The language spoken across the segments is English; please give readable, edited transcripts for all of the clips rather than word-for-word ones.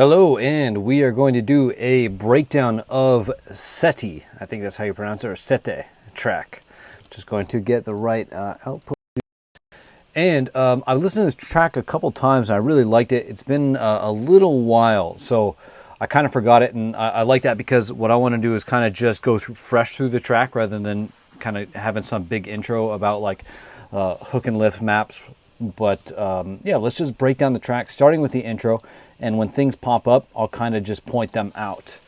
Hello, and we are going to do a breakdown of Sete. I think that's how you pronounce it, or Sete track. Just going to get the right output. And I've listened to this track a couple times, and I really liked it. It's been a little while, so I kind of forgot it, and I like that because what I want to do is kind of just go fresh through the track rather than kind of having some big intro about like hook and lift maps. But yeah, let's just break down the track, starting with the intro. And when things pop up, I'll kind of just point them out.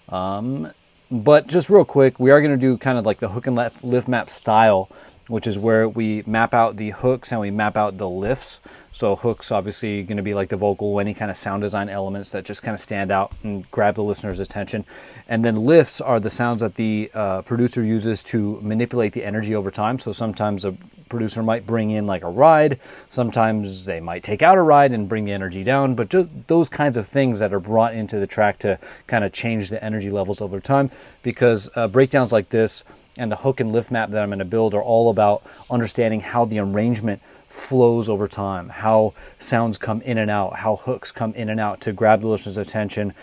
But just real quick, we are going to do kind of like the hook and lift map style, which is where we map out the hooks and we map out the lifts. So hooks obviously going to be like the vocal, any kind of sound design elements that just kind of stand out and grab the listener's attention. And then lifts are the sounds that the producer uses to manipulate the energy over time. So sometimes a producer might bring in like a ride, sometimes they might take out a ride and bring the energy down, but just those kinds of things that are brought into the track to kind of change the energy levels over time, because breakdowns like this and the hook and lift map that I'm going to build are all about understanding how the arrangement flows over time, how sounds come in and out, how hooks come in and out to grab the listener's attention,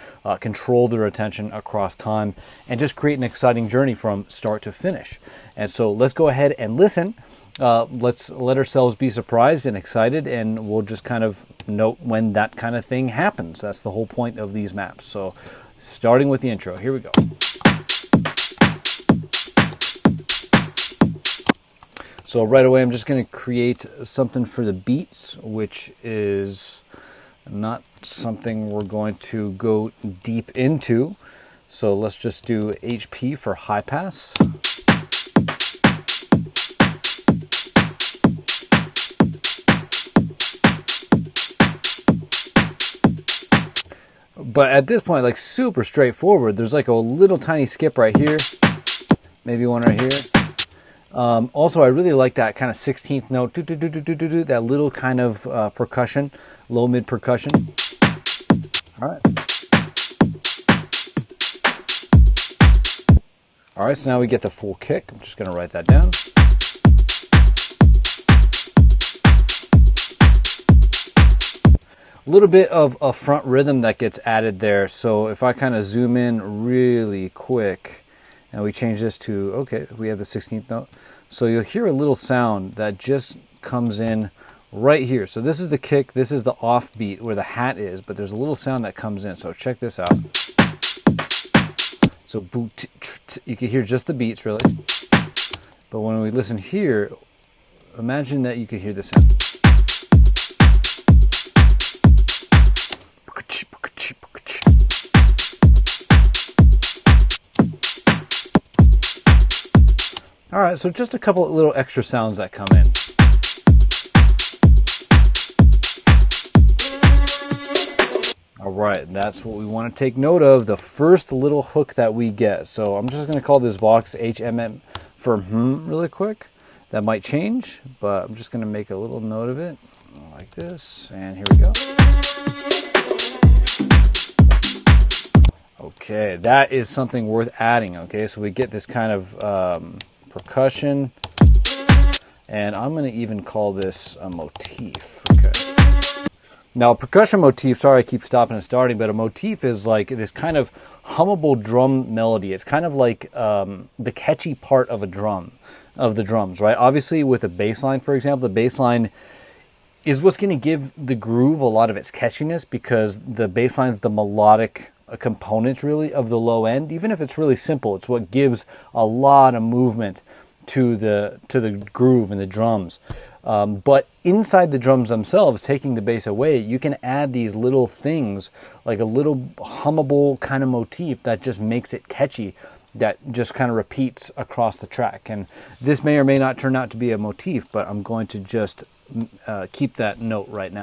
control their attention across time, and just create an exciting journey from start to finish. And so let's go ahead and listen. Let's let ourselves be surprised and excited, and we'll just kind of note when that kind of thing happens. That's the whole point of these maps. So starting with the intro, here we go. So right away, I'm just going to create something for the beats, which is not something we're going to go deep into. So let's just do HP for high pass. But at this point, like super straightforward. There's like a little tiny skip right here, maybe one right here. Also, I really like that kind of 16th note, that little kind of percussion, low mid percussion. All right. All right, so now we get the full kick. I'm just going to write that down. A little bit of a front rhythm that gets added there. So if I kind of zoom in really quick and we change this to, okay, we have the 16th note. So you'll hear a little sound that just comes in right here. So this is the kick, this is the off beat where the hat is, but there's a little sound that comes in. So check this out. So boot, you can hear just the beats really. But when we listen here, imagine that you could hear the sound. All right, so just a couple of little extra sounds that come in. All right, that's what we want to take note of, the first little hook that we get. So I'm just going to call this Vox HMM for really quick. That might change, but I'm just going to make a little note of it like this, and here we go. Okay, that is something worth adding, okay? So we get this kind of percussion, and I'm going to even call this a motif. Okay. Now, a percussion motif, sorry I keep stopping and starting, but a motif is like this kind of hummable drum melody. It's kind of like the catchy part of a drum, of the drums, right? Obviously, with a bass line, for example, the bass line is what's going to give the groove a lot of its catchiness, because the bass line is the melodic component really of the low end. Even if it's really simple, it's what gives a lot of movement to the groove and the drums. But inside the drums themselves, taking the bass away, you can add these little things like a little hummable kind of motif that just makes it catchy, that just kind of repeats across the track. And this may or may not turn out to be a motif, but I'm going to just keep that note right now.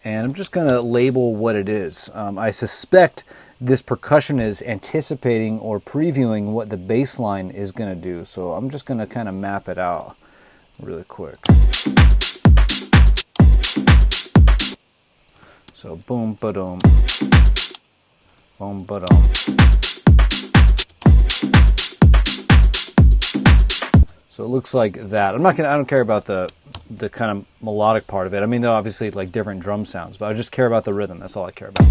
And I'm just going to label what it is. I suspect this percussion is anticipating or previewing what the bass line is going to do. So I'm just going to kind of map it out really quick. So boom, ba-dum, boom, ba-dum. So it looks like that. I don't care about the kind of melodic part of it. I mean, they're obviously like different drum sounds, but I just care about the rhythm. That's all I care about.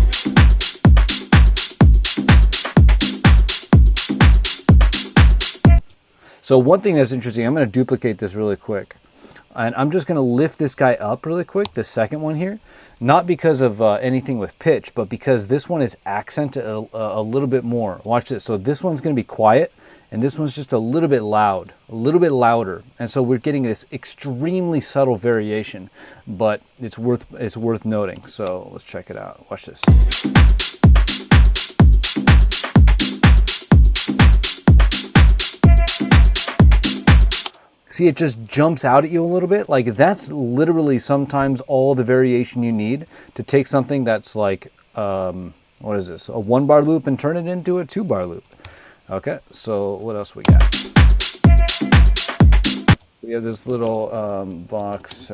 So one thing that's interesting, I'm going to duplicate this really quick. And I'm just going to lift this guy up really quick, the second one here. Not because of anything with pitch, but because this one is accented a little bit more. Watch this. So this one's going to be quiet, and this one's just a little bit loud, a little bit louder. And so we're getting this extremely subtle variation, but it's worth noting. So let's check it out. Watch this. See, it just jumps out at you a little bit. Like, that's literally sometimes all the variation you need to take something that's like, what is this? A 1-bar loop and turn it into a 2-bar loop. Okay, so what else we got? We have this little Vox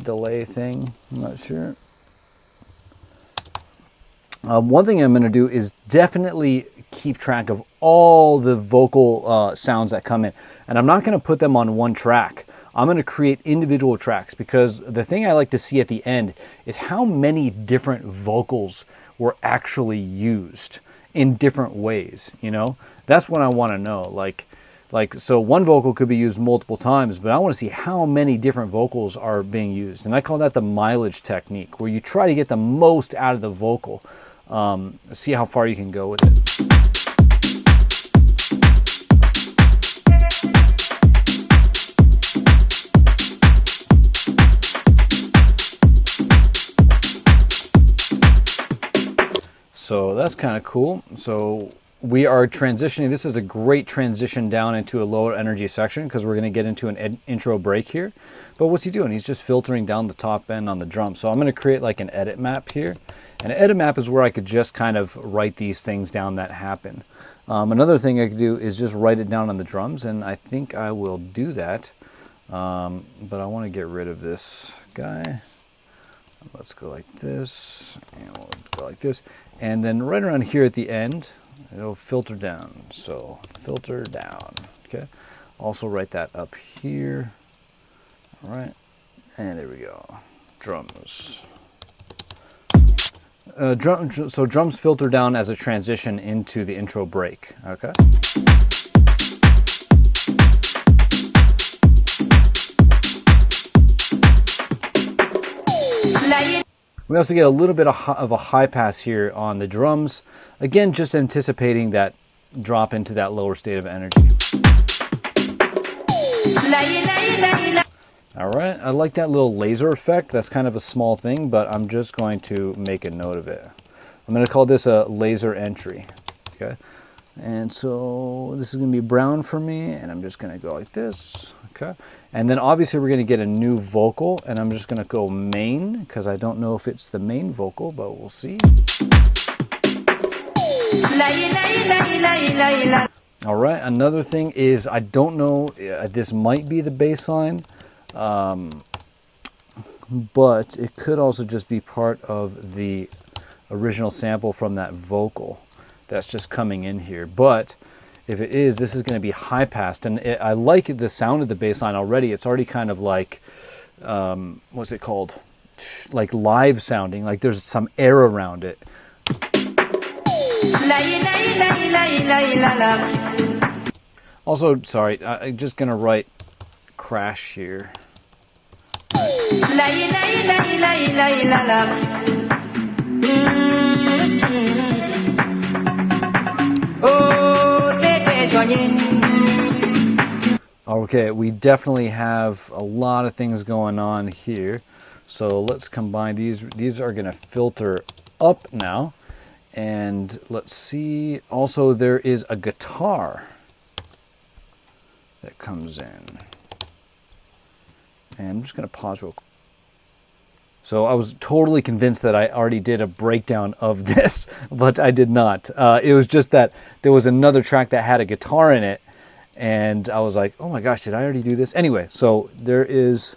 delay thing. I'm not sure. One thing I'm going to do is definitely keep track of all the vocal sounds that come in. And I'm not going to put them on one track. I'm going to create individual tracks, because the thing I like to see at the end is how many different vocals were actually used in different ways, you know? That's what I want to know. So one vocal could be used multiple times, but I want to see how many different vocals are being used. And I call that the mileage technique, where you try to get the most out of the vocal. See how far you can go with it. So that's kind of cool. So we are transitioning. This is a great transition down into a lower energy section, because we're going to get into an intro break here. But what's he doing? He's just filtering down the top end on the drum. So I'm going to create like an edit map here. And an edit map is where I could just kind of write these things down that happen. Another thing I could do is just write it down on the drums, and I think I will do that. But I want to get rid of this guy. Let's go like this, and we'll go like this. And then right around here at the end, it'll filter down. So filter down, okay? Also write that up here. All right, and there we go. Drums. So drums filter down as a transition into the intro break, okay? We also get a little bit of a high pass here on the drums. Again, just anticipating that drop into that lower state of energy. All right, I like that little laser effect. That's kind of a small thing, but I'm just going to make a note of it. I'm going to call this a laser entry, okay? And so this is going to be brown for me, and I'm just going to go like this, okay? And then obviously we're going to get a new vocal, and I'm just going to go main, because I don't know if it's the main vocal, but we'll see. All right, another thing is, I don't know, this might be the bass line, but it could also just be part of the original sample from that vocal that's just coming in here. But if it is, this is going to be high passed, and I like the sound of the bass line already. It's already kind of like, what's it called? Like live sounding, like there's some air around it. Also, sorry, I'm just going to write crash here. Okay, we definitely have a lot of things going on here. So let's combine these. These are going to filter up now. And let's see. Also, there is a guitar that comes in. And I'm just going to pause real quick. So I was totally convinced that I already did a breakdown of this, but I did not. It was just that there was another track that had a guitar in it, and I was like, oh my gosh, did I already do this? Anyway, so there is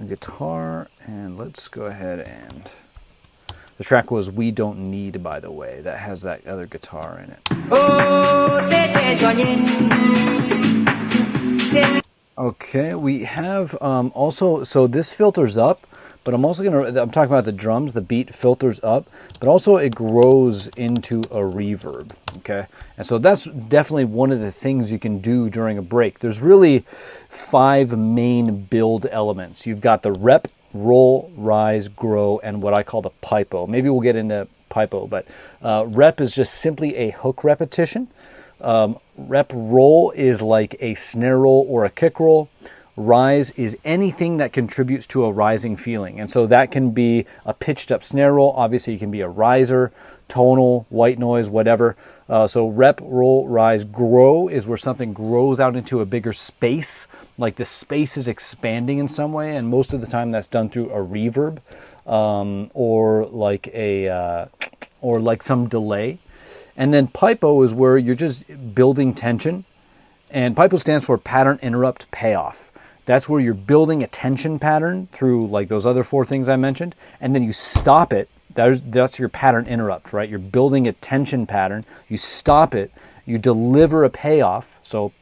a guitar, and let's go ahead and... The track was We Don't Need, by the way. That has that other guitar in it. Okay, we have also, so this filters up, but I'm also I'm talking about the drums, the beat filters up, but also it grows into a reverb, okay? And so that's definitely one of the things you can do during a break. There's really 5 main build elements. You've got the rep, roll, rise, grow, and what I call the pipo. Maybe we'll get into pipo, but rep is just simply a hook repetition. Rep roll is like a snare roll or a kick roll. Rise is anything that contributes to a rising feeling. And so that can be a pitched up snare roll. Obviously, it can be a riser, tonal, white noise, whatever. So rep, roll, rise, grow is where something grows out into a bigger space. Like the space is expanding in some way. And most of the time that's done through a reverb or like some delay. And then pipo is where you're just building tension. And pipo stands for pattern, interrupt, payoff. That's where you're building a tension pattern through like those other 4 things I mentioned. And then you stop it. That's your pattern interrupt, right? You're building a tension pattern. You stop it. You deliver a payoff. So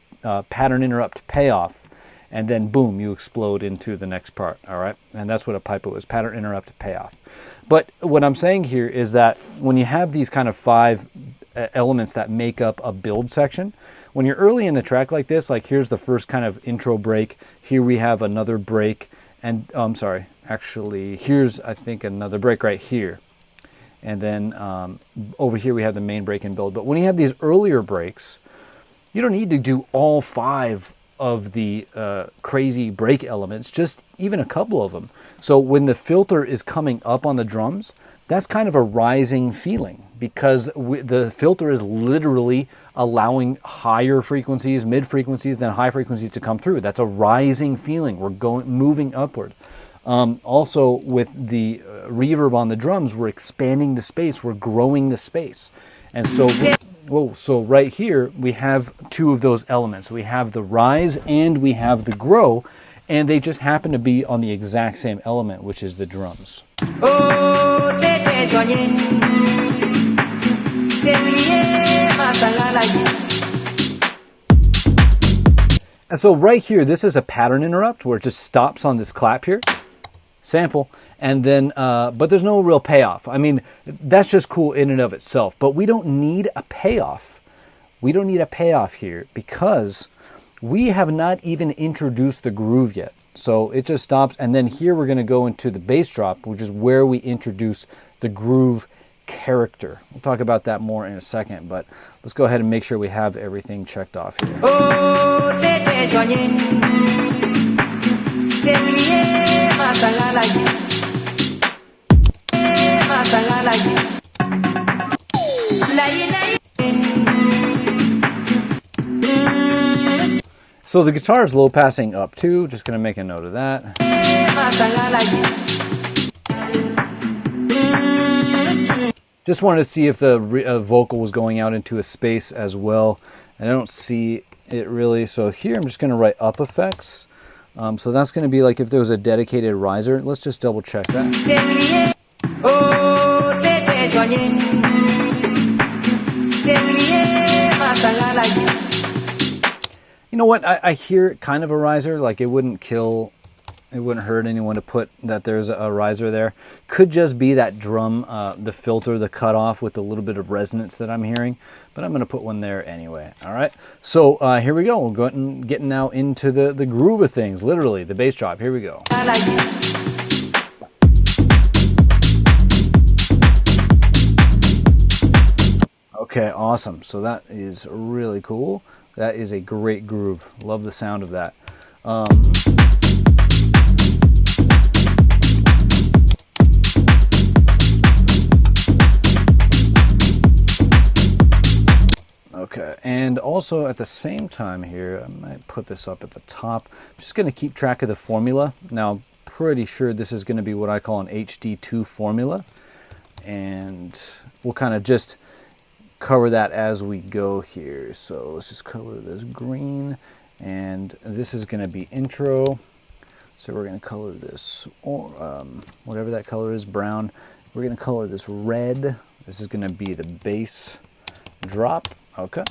pattern, interrupt, payoff. And then boom, you explode into the next part, all right? And that's what a pipo is, pattern, interrupt, payoff. But what I'm saying here is that when you have these kind of 5 elements that make up a build section, when you're early in the track like this, like here's the first kind of intro break, here we have another break, and I'm sorry, actually here's I think another break right here, and then over here we have the main break and build. But when you have these earlier breaks, you don't need to do all 5 of the crazy break elements, just even a couple of them. So when the filter is coming up on the drums, that's kind of a rising feeling because the filter is literally allowing higher frequencies, mid frequencies, then high frequencies to come through. That's a rising feeling. We're moving upward. Also with the reverb on the drums, we're expanding the space, we're growing the space. And so, so right here, we have 2 of those elements. We have the rise and we have the grow, and they just happen to be on the exact same element, which is the drums. And so right here, this is a pattern interrupt where it just stops on this clap here, sample, and then, but there's no real payoff. I mean, that's just cool in and of itself, but we don't need a payoff. We don't need a payoff here because we have not even introduced the groove yet. So it just stops, and then here we're going to go into the bass drop, which is where we introduce the groove character. We'll talk about that more in a second, but let's go ahead and make sure we have everything checked off here. So the guitar is low passing up too, just going to make a note of that. Just wanted to see if the vocal was going out into a space as well. And I don't see it really. So here I'm just going to write up effects. So that's going to be like if there was a dedicated riser. Let's just double check that. You know what? I hear kind of a riser. Like it wouldn't hurt anyone to put that there's a riser there. Could just be that drum, the filter, the cutoff with a little bit of resonance that I'm hearing. But I'm going to put one there anyway. All right. So here we go. We're getting now into the groove of things. Literally, the bass drop. Here we go. Okay, awesome. So that is really cool. That is a great groove. Love the sound of that. Okay, and also at the same time here, I might put this up at the top. I'm just going to keep track of the formula. Now, I'm pretty sure this is going to be what I call an HD2 formula. And we'll kind of just cover that as we go here. So let's just color this green, and this is going to be intro. So we're going to color this, or whatever that color is, brown. We're going to color this red. This is going to be the bass drop. Okay.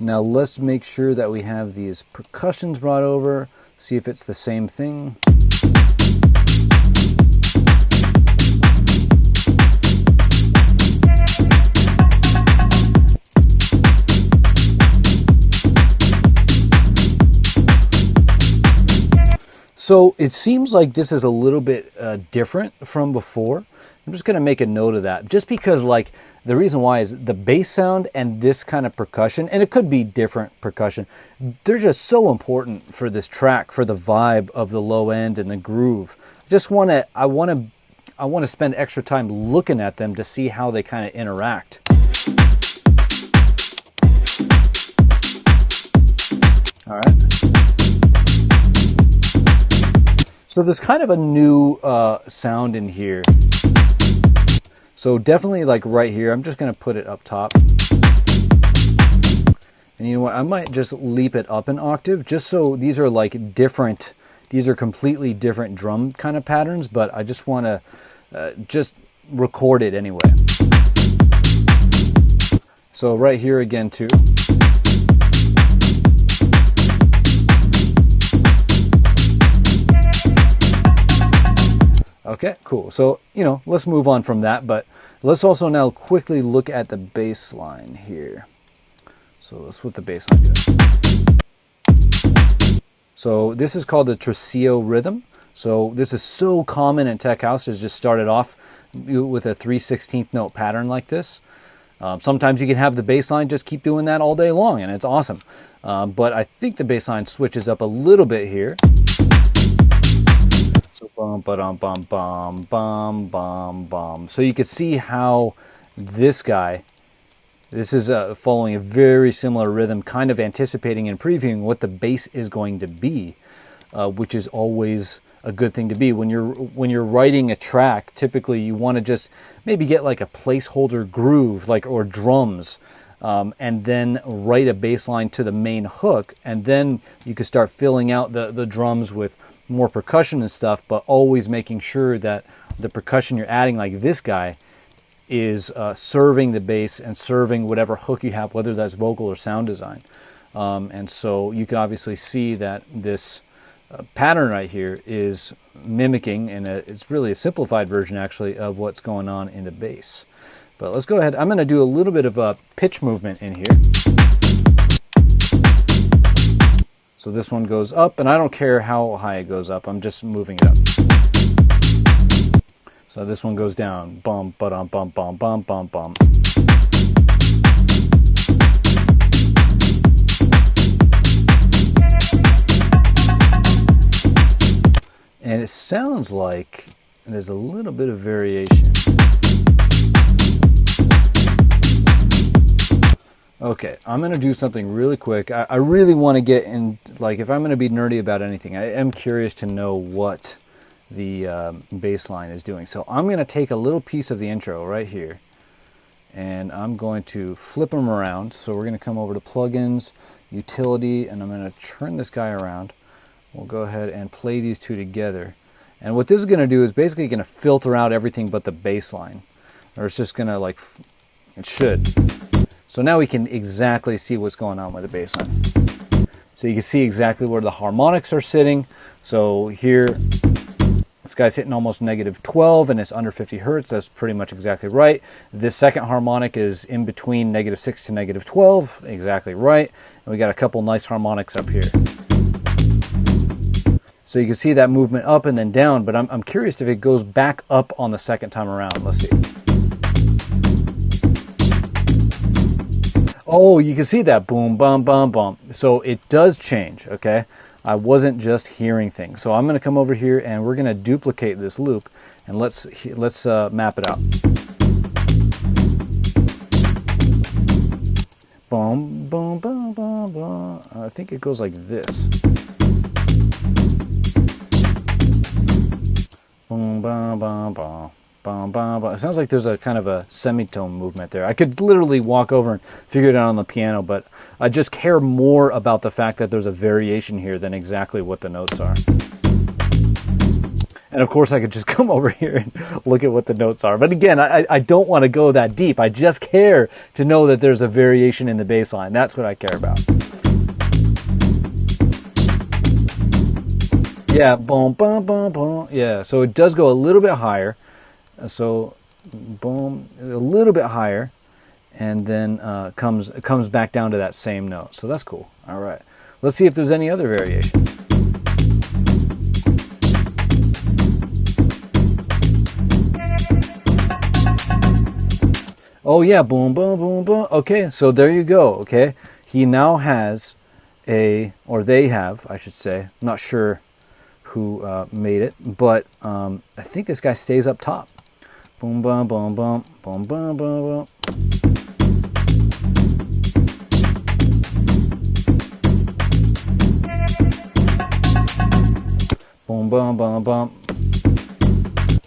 Now let's make sure that we have these percussions brought over, see if it's the same thing. So it seems like this is a little bit different from before. I'm just going to make a note of that, just because like the reason why is the bass sound and this kind of percussion, and it could be different percussion, they're just so important for this track, for the vibe of the low end and the groove. I want to spend extra time looking at them to see how they kind of interact. All right. So there's kind of a new sound in here. So definitely like right here, I'm just gonna put it up top. And you know what, I might just leap it up an octave, just so these are like different, these are completely different drum kind of patterns, but I just wanna just record it anyway. So right here again too. Okay, cool. So, you know, let's move on from that, but let's also now quickly look at the bass line here. So that's what the bass line does. So this is called the Tresillo rhythm. So this is so common in tech house, is just started off with a 3/16 note pattern like this. Sometimes you can have the bass line just keep doing that all day long, and it's awesome. But I think the bass line switches up a little bit here. Bum, ba-dum, bum, bum, bum, bum, bum. So you can see how this guy, this is following a very similar rhythm, kind of anticipating and previewing what the bass is going to be, which is always a good thing to be. When you're writing a track, typically you want to just maybe get like a placeholder groove, like, or drums, and then write a bass line to the main hook, and then you can start filling out the drums with more percussion and stuff, but always making sure that the percussion you're adding, like this guy, is serving the bass and serving whatever hook you have, whether that's vocal or sound design. And so you can obviously see that this pattern right here is mimicking, and it's really a simplified version actually of what's going on in the bass. But let's go ahead. I'm going to do a little bit of a pitch movement in here. So this one goes up, and I don't care how high it goes up, I'm just moving it up. So this one goes down, bum, ba-dum, bum, bum, bum, bum, bum. And it sounds like there's a little bit of variation. Okay, I'm going to do something really quick. I really want to get in, like, if I'm going to be nerdy about anything, I am curious to know what the bass line is doing. So I'm going to take a little piece of the intro right here, and I'm going to flip them around. So we're going to come over to plugins, utility, and I'm going to turn this guy around. We'll go ahead and play these two together. And what this is going to do is basically going to filter out everything but the bass line. Or it's just going to, like, it should. So now we can exactly see what's going on with the bass line. So you can see exactly where the harmonics are sitting. So here, this guy's hitting almost -12 and it's under 50 hertz. That's pretty much exactly right. This second harmonic is in between -6 to -12. Exactly right. And we got a couple nice harmonics up here. So you can see that movement up and then down, but I'm curious if it goes back up on the second time around. Let's see. Oh, you can see that boom, bum, bum, bum. So it does change, okay? I wasn't just hearing things. So I'm going to come over here and we're going to duplicate this loop, and let's map it out. Boom, boom, boom, boom, boom. I think it goes like this. Boom, bum, bum, bum. Bum, bum, bum. It sounds like there's a kind of a semitone movement there. I could literally walk over and figure it out on the piano, but I just care more about the fact that there's a variation here than exactly what the notes are. And of course, I could just come over here and look at what the notes are. But again, I don't want to go that deep. I just care to know that there's a variation in the bass line. That's what I care about. Yeah, boom, boom, boom, boom. Yeah, so it does go a little bit higher. So, boom, a little bit higher, and then comes back down to that same note. So that's cool. All right, let's see if there's any other variation. Oh yeah, boom, boom, boom, boom. Okay, so there you go. Okay, he now has or they have, I should say. I'm not sure who made it, but I think this guy stays up top. Boom, boom, boom, boom, boom, boom, boom, boom. Boom, boom, boom, boom.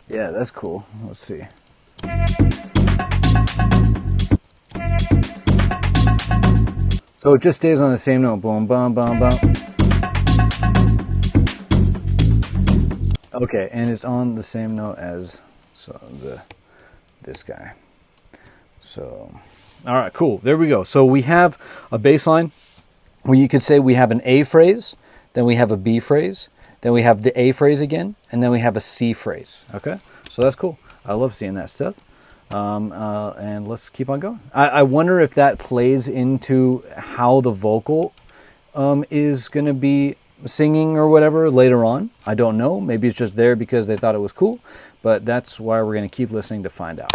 Yeah, that's cool. Let's see. So it just stays on the same note. Boom, boom, boom, boom. Okay, and it's on the same note as this guy. So, all right, cool. There we go. So we have a bass line where you could say we have an A phrase, then we have a B phrase, then we have the A phrase again, and then we have a C phrase. Okay, so that's cool. I love seeing that stuff. And let's keep on going. I wonder if that plays into how the vocal is going to be singing or whatever later on. I don't know. Maybe it's just there because they thought it was cool, but that's why we're going to keep listening to find out.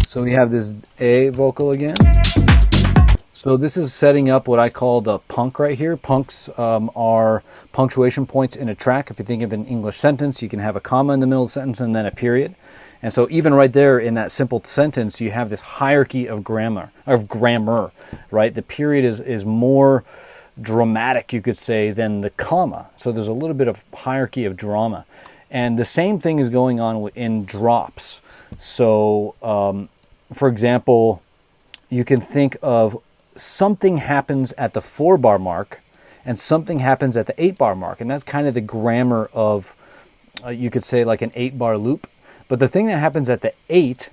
So we have this A vocal again. So this is setting up what I call the punk right here. Punks are punctuation points in a track. If you think of an English sentence, you can have a comma in the middle of the sentence and then a period. And so even right there in that simple sentence, you have this hierarchy of grammar, right? The period is more dramatic, you could say, than the comma. So there's a little bit of hierarchy of drama. And the same thing is going on in drops. So, for example, you can think of something happens at the 4-bar mark and something happens at the 8-bar mark. And that's kind of the grammar of, you could say, like an 8-bar loop. But the thing that happens at the 8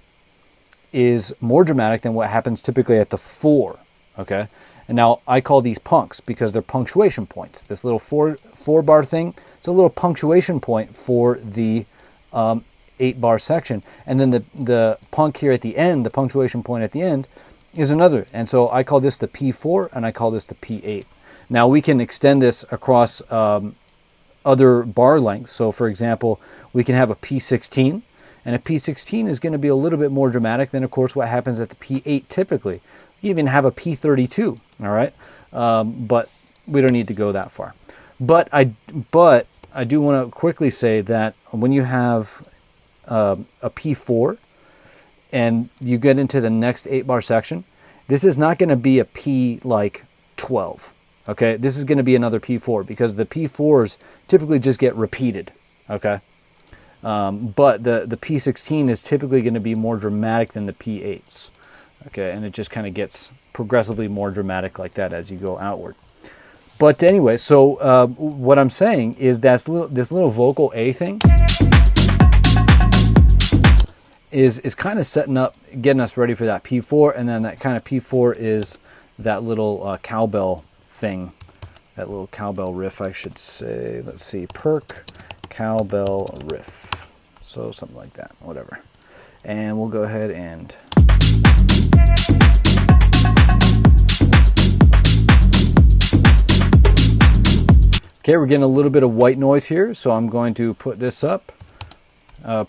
is more dramatic than what happens typically at the 4, okay? And now I call these punks because they're punctuation points. This little 4-bar thing, it's a little punctuation point for the 8-bar section. And then the punk here at the end, the punctuation point at the end, is another. And so I call this the P4 and I call this the P8. Now we can extend this across other bar lengths. So for example, we can have a P16, and a P16 is going to be a little bit more dramatic than, of course, what happens at the P8 typically. You can even have a P32, all right? But we don't need to go that far. But I do want to quickly say that when you have a P4 and you get into the next 8-bar section, this is not going to be a P like 12, okay? This is going to be another P4 because the P4s typically just get repeated, okay? But the P16 is typically going to be more dramatic than the P8s, okay? And it just kind of gets progressively more dramatic like that as you go outward. But anyway, so what I'm saying is that this little vocal A thing is kind of setting up, getting us ready for that P4, and then that kind of P4 is that little cowbell thing, that little cowbell riff, I should say. Let's see, perk, cowbell riff. So something like that, whatever. And we'll go ahead and... Okay, we're getting a little bit of white noise here, so I'm going to put this up.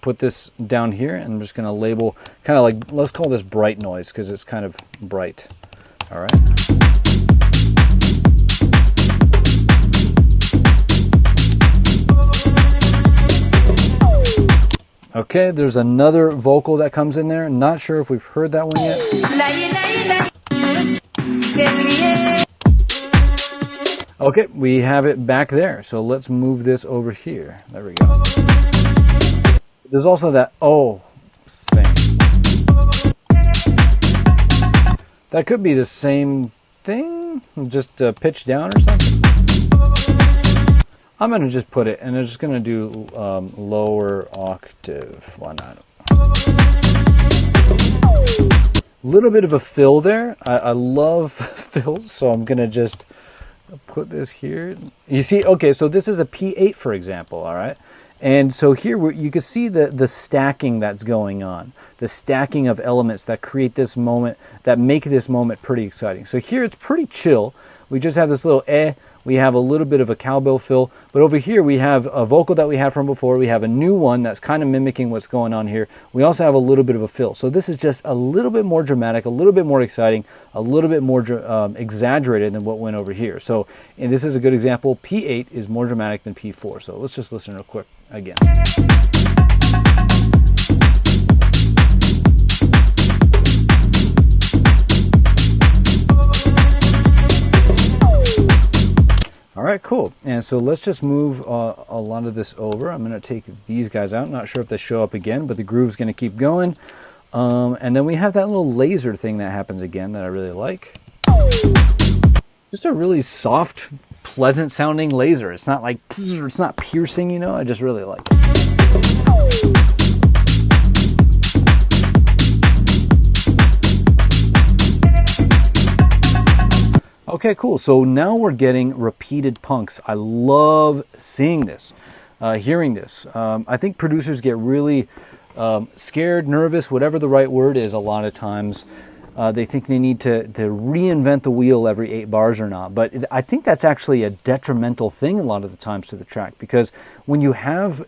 Put this down here, and I'm just going to label, kind of like, let's call this bright noise because it's kind of bright. All right. Okay, there's another vocal that comes in there. Not sure if we've heard that one yet. Okay, we have it back there. So let's move this over here. There we go. There's also that oh thing. That could be the same thing. just pitch down or something. I'm going to just put it, and I'm just going to do lower octave. Why not? A little bit of a fill there. I love fills, so I'm going to just put this here. You see, okay, so this is a P8, for example, all right? And so here you can see the stacking that's going on, the stacking of elements that create this moment, that make this moment pretty exciting. So here it's pretty chill. We just have this little we have a little bit of a cowbell fill, but over here we have a vocal that we had from before. We have a new one that's kind of mimicking what's going on here. We also have a little bit of a fill. So this is just a little bit more dramatic, a little bit more exciting, a little bit more exaggerated than what went over here. So, and this is a good example. P8 is more dramatic than P4. So let's just listen real quick again. All right, cool. And so let's just move a lot of this over. I'm going to take these guys out. Not sure if they show up again, but the groove's going to keep going. And then we have that little laser thing that happens again that I really like. Just a really soft, pleasant sounding laser. It's not like, it's not piercing, you know, I just really like it. Okay, cool. So now we're getting repeated punks. I love seeing this, hearing this. I think producers get really scared, nervous, whatever the right word is a lot of times. They think they need to reinvent the wheel every 8 bars or not. But I think that's actually a detrimental thing a lot of the times to the track, because when you have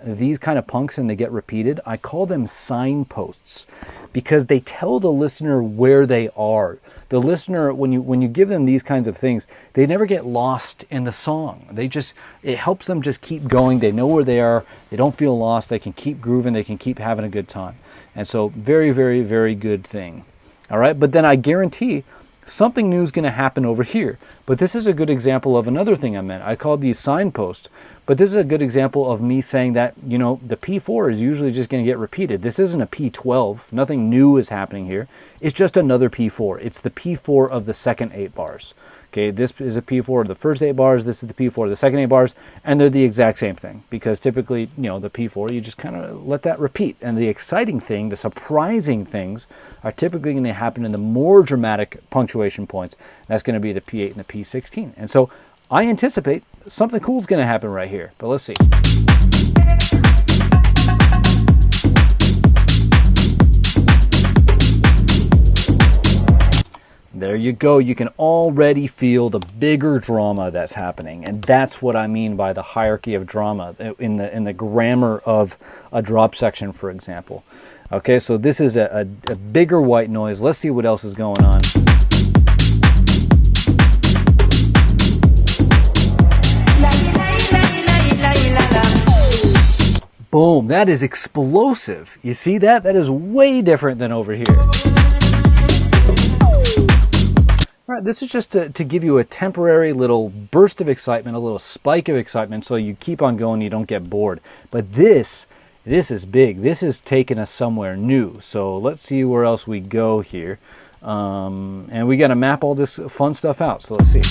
these kind of punks and they get repeated, I call them signposts, because they tell the listener where they are. The listener, when you give them these kinds of things, they never get lost in the song. It helps them just keep going. They know where they are. They don't feel lost. They can keep grooving. They can keep having a good time. And so very, very, very good thing. All right, but then I guarantee something new is going to happen over here. But this is a good example of another thing I meant. I called these signposts, but this is a good example of me saying that, you know, the P4 is usually just going to get repeated. This isn't a P12. Nothing new is happening here. It's just another P4. It's the P4 of the second 8 bars. Okay, this is a P4 of the first 8 bars, this is the P4 of the second 8 bars, and they're the exact same thing, because typically, you know, the P4, you just kind of let that repeat. And the exciting thing, the surprising things, are typically going to happen in the more dramatic punctuation points. That's going to be the P8 and the P16. And so I anticipate something cool is going to happen right here, but let's see. There you go. You can already feel the bigger drama that's happening, and that's what I mean by the hierarchy of drama in the grammar of a drop section, for example. Okay, so this is a bigger white noise. Let's see what else is going on. Boom, that is explosive. You see that? That is way different than over here. All right, this is just to give you a temporary little burst of excitement, a little spike of excitement, so you keep on going, you don't get bored. But this is big. This is taking us somewhere new. So let's see where else we go here. And we got to map all this fun stuff out. So let's see.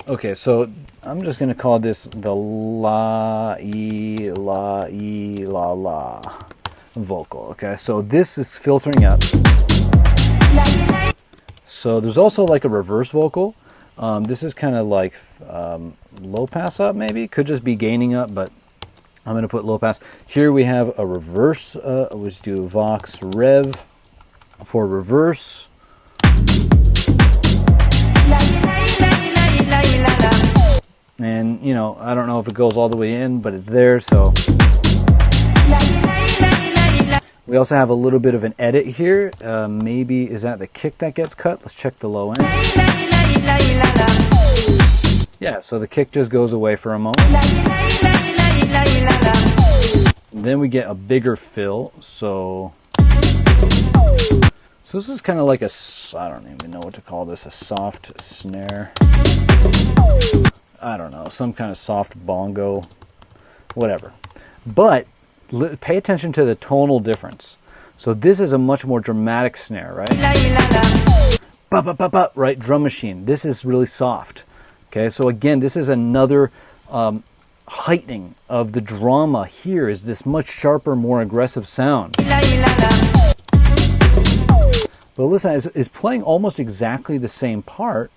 Okay, so I'm just going to call this the la vocal. Okay, so this is filtering up. So there's also like a reverse vocal. This is kind of like low pass up, maybe. Could just be gaining up, but I'm going to put low pass. Here we have a reverse. Let's do Vox Rev for reverse. And, you know, I don't know if it goes all the way in, but it's there, so. We also have a little bit of an edit here. Maybe, is that the kick that gets cut? Let's check the low end. Yeah, so the kick just goes away for a moment. Then we get a bigger fill, so this is kind of like a, I don't even know what to call this, a soft snare. I don't know, some kind of soft bongo, whatever. But pay attention to the tonal difference. So this is a much more dramatic snare, right? Ba, ba, ba, ba, right, drum machine. This is really soft. Okay, so again, this is another heightening of the drama. Here is this much sharper, more aggressive sound. But listen, it's playing almost exactly the same part,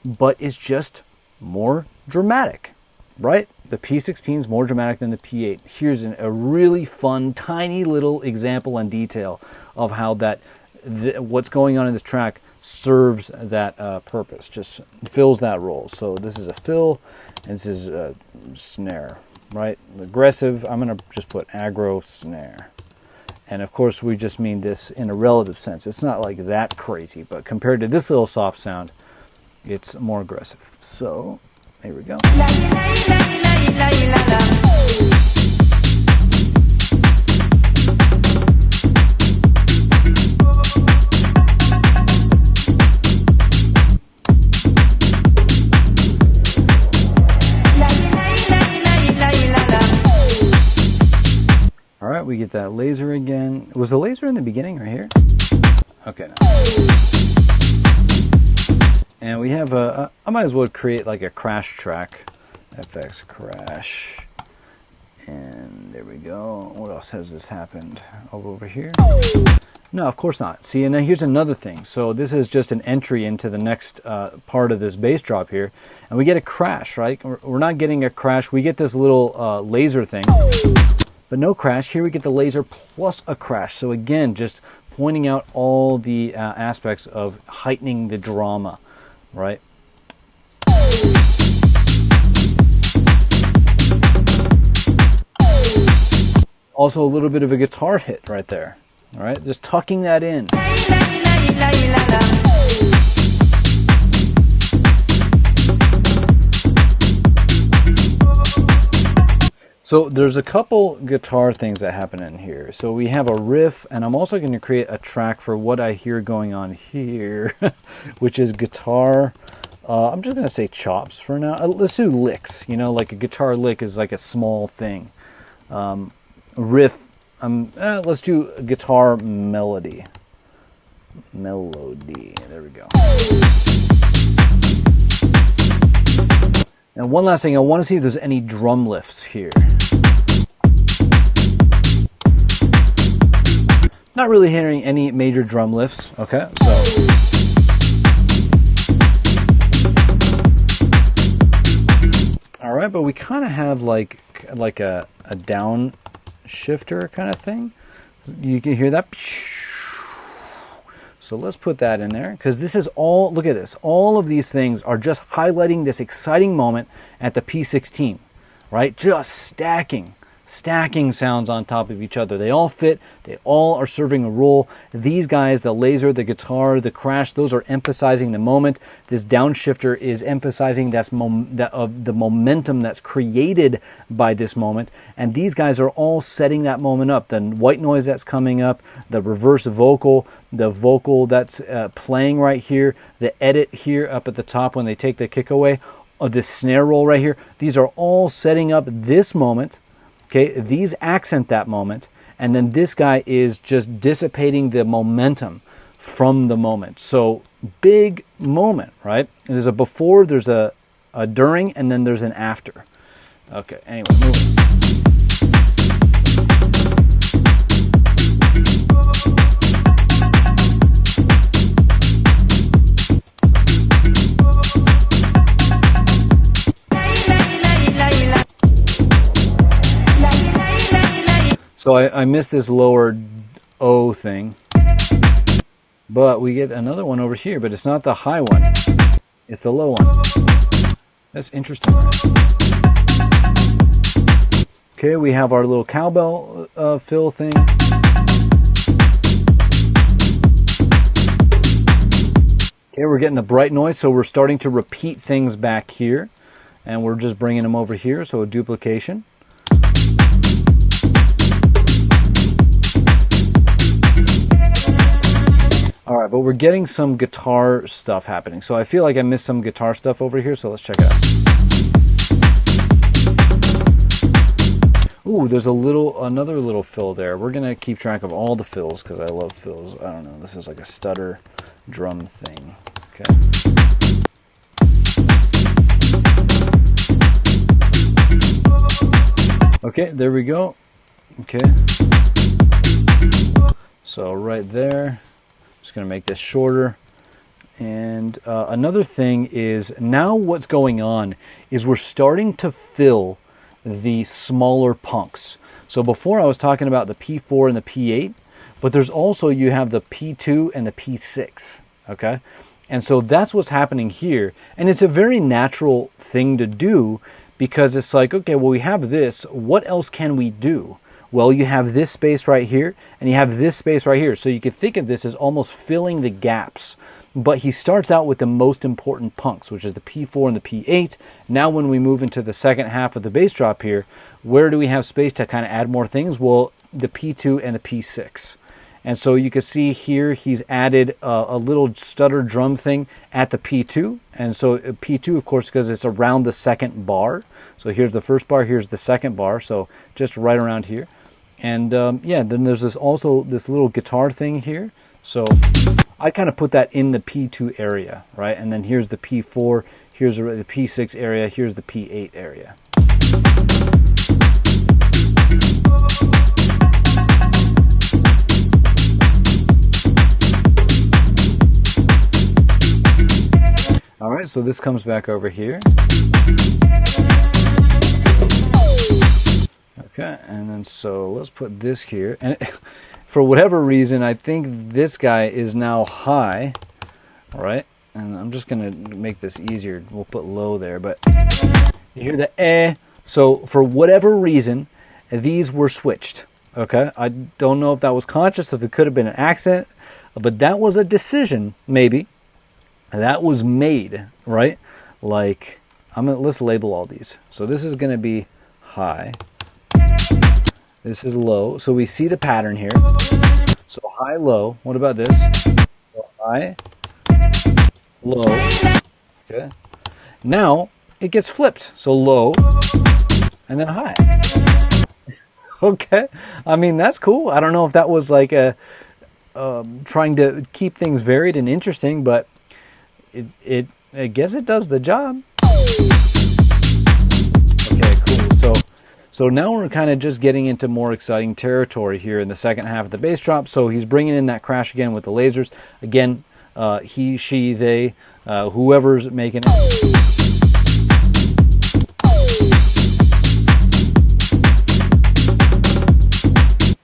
but it's just more dramatic, right? The P16 is more dramatic than the P8. Here's a really fun, tiny little example and detail of how that what's going on in this track serves that purpose, just fills that role. So this is a fill, and this is a snare, right? Aggressive, I'm going to just put aggro snare. And of course, we just mean this in a relative sense. It's not like that crazy, but compared to this little soft sound, it's more aggressive. So here we go. All right, we get that laser again. Was the laser in the beginning or here? Okay. And we have a, I might as well create like a crash track. FX crash. And there we go. What else has this happened? Over here? No, of course not. See, and now here's another thing. So this is just an entry into the next part of this bass drop here. And we get a crash, right? We're not getting a crash. We get this little laser thing. But no crash. Here we get the laser plus a crash. So again, just pointing out all the aspects of heightening the drama, right? Also a little bit of a guitar hit right there. All right, just tucking that in. So there's a couple guitar things that happen in here. So we have a riff, and I'm also going to create a track for what I hear going on here, which is guitar. I'm just going to say chops for now. Let's do licks. You know, like a guitar lick is like a small thing. Riff, let's do a guitar melody. Melody, there we go. And one last thing, I want to see if there's any drum lifts here. Not really hearing any major drum lifts. Okay, so. All right, but we kind of have like a down shifter kind of thing. You can hear that. So let's put that in there, because this is all, look at this. All of these things are just highlighting this exciting moment at the P16, right? Just stacking sounds on top of each other. They all fit. They all are serving a role. These guys, the laser, the guitar, the crash, those are emphasizing the moment. This downshifter is emphasizing the momentum that's created by this moment. And these guys are all setting that moment up. The white noise that's coming up, the reverse vocal, the vocal that's playing right here, the edit here up at the top when they take the kick away, or the snare roll right here. These are all setting up this moment. Okay, these accent that moment, and then this guy is just dissipating the momentum from the moment. So big moment, right? There's a before, there's a during, and then there's an after. Okay, anyway, moving. So I missed this lower O thing, but we get another one over here, but it's not the high one, it's the low one. That's interesting. Okay, we have our little cowbell fill thing. Okay, we're getting the bright noise, so we're starting to repeat things back here, and we're just bringing them over here, so a duplication. All right, but we're getting some guitar stuff happening. So I feel like I missed some guitar stuff over here, so let's check it out. Ooh, there's another little fill there. We're gonna keep track of all the fills because I love fills. I don't know, this is like a stutter drum thing. Okay, there we go. Okay. So right there, just gonna make this shorter. And another thing is, now what's going on is we're starting to fill the smaller punks. So before I was talking about the P4 and the P8, but there's also, you have the P2 and the P6, okay? And so that's what's happening here. And it's a very natural thing to do, because it's like, okay, well, we have this, what else can we do? Well, you have this space right here, and you have this space right here. So you could think of this as almost filling the gaps. But he starts out with the most important punks, which is the P4 and the P8. Now when we move into the second half of the bass drop here, where do we have space to kind of add more things? Well, the P2 and the P6. And so you can see here he's added a little stutter drum thing at the P2. And so P2, of course, because it's around the second bar. So here's the first bar, here's the second bar. So just right around here. And yeah, then there's this little guitar thing here. So I kind of put that in the P2 area, right? And then here's the P4, here's the P6 area, here's the P8 area. All right, so this comes back over here. Okay, and then so let's put this here. And for whatever reason, I think this guy is now high, all right? And I'm just gonna make this easier. We'll put low there, but you hear the eh. So for whatever reason, these were switched, okay? I don't know if that was conscious, if it could have been an accident, but that was a decision, maybe, that was made, right? Like, let's label all these. So this is gonna be high. This is low, so we see the pattern here. So high, low. What about this? So high, low. Okay. Now it gets flipped. So low, and then high. Okay. I mean, that's cool. I don't know if that was like trying to keep things varied and interesting, but I guess it does the job. Okay, cool. So now we're kind of just getting into more exciting territory here in the second half of the bass drop. So he's bringing in that crash again with the lasers. Again, he, she, they, whoever's making it.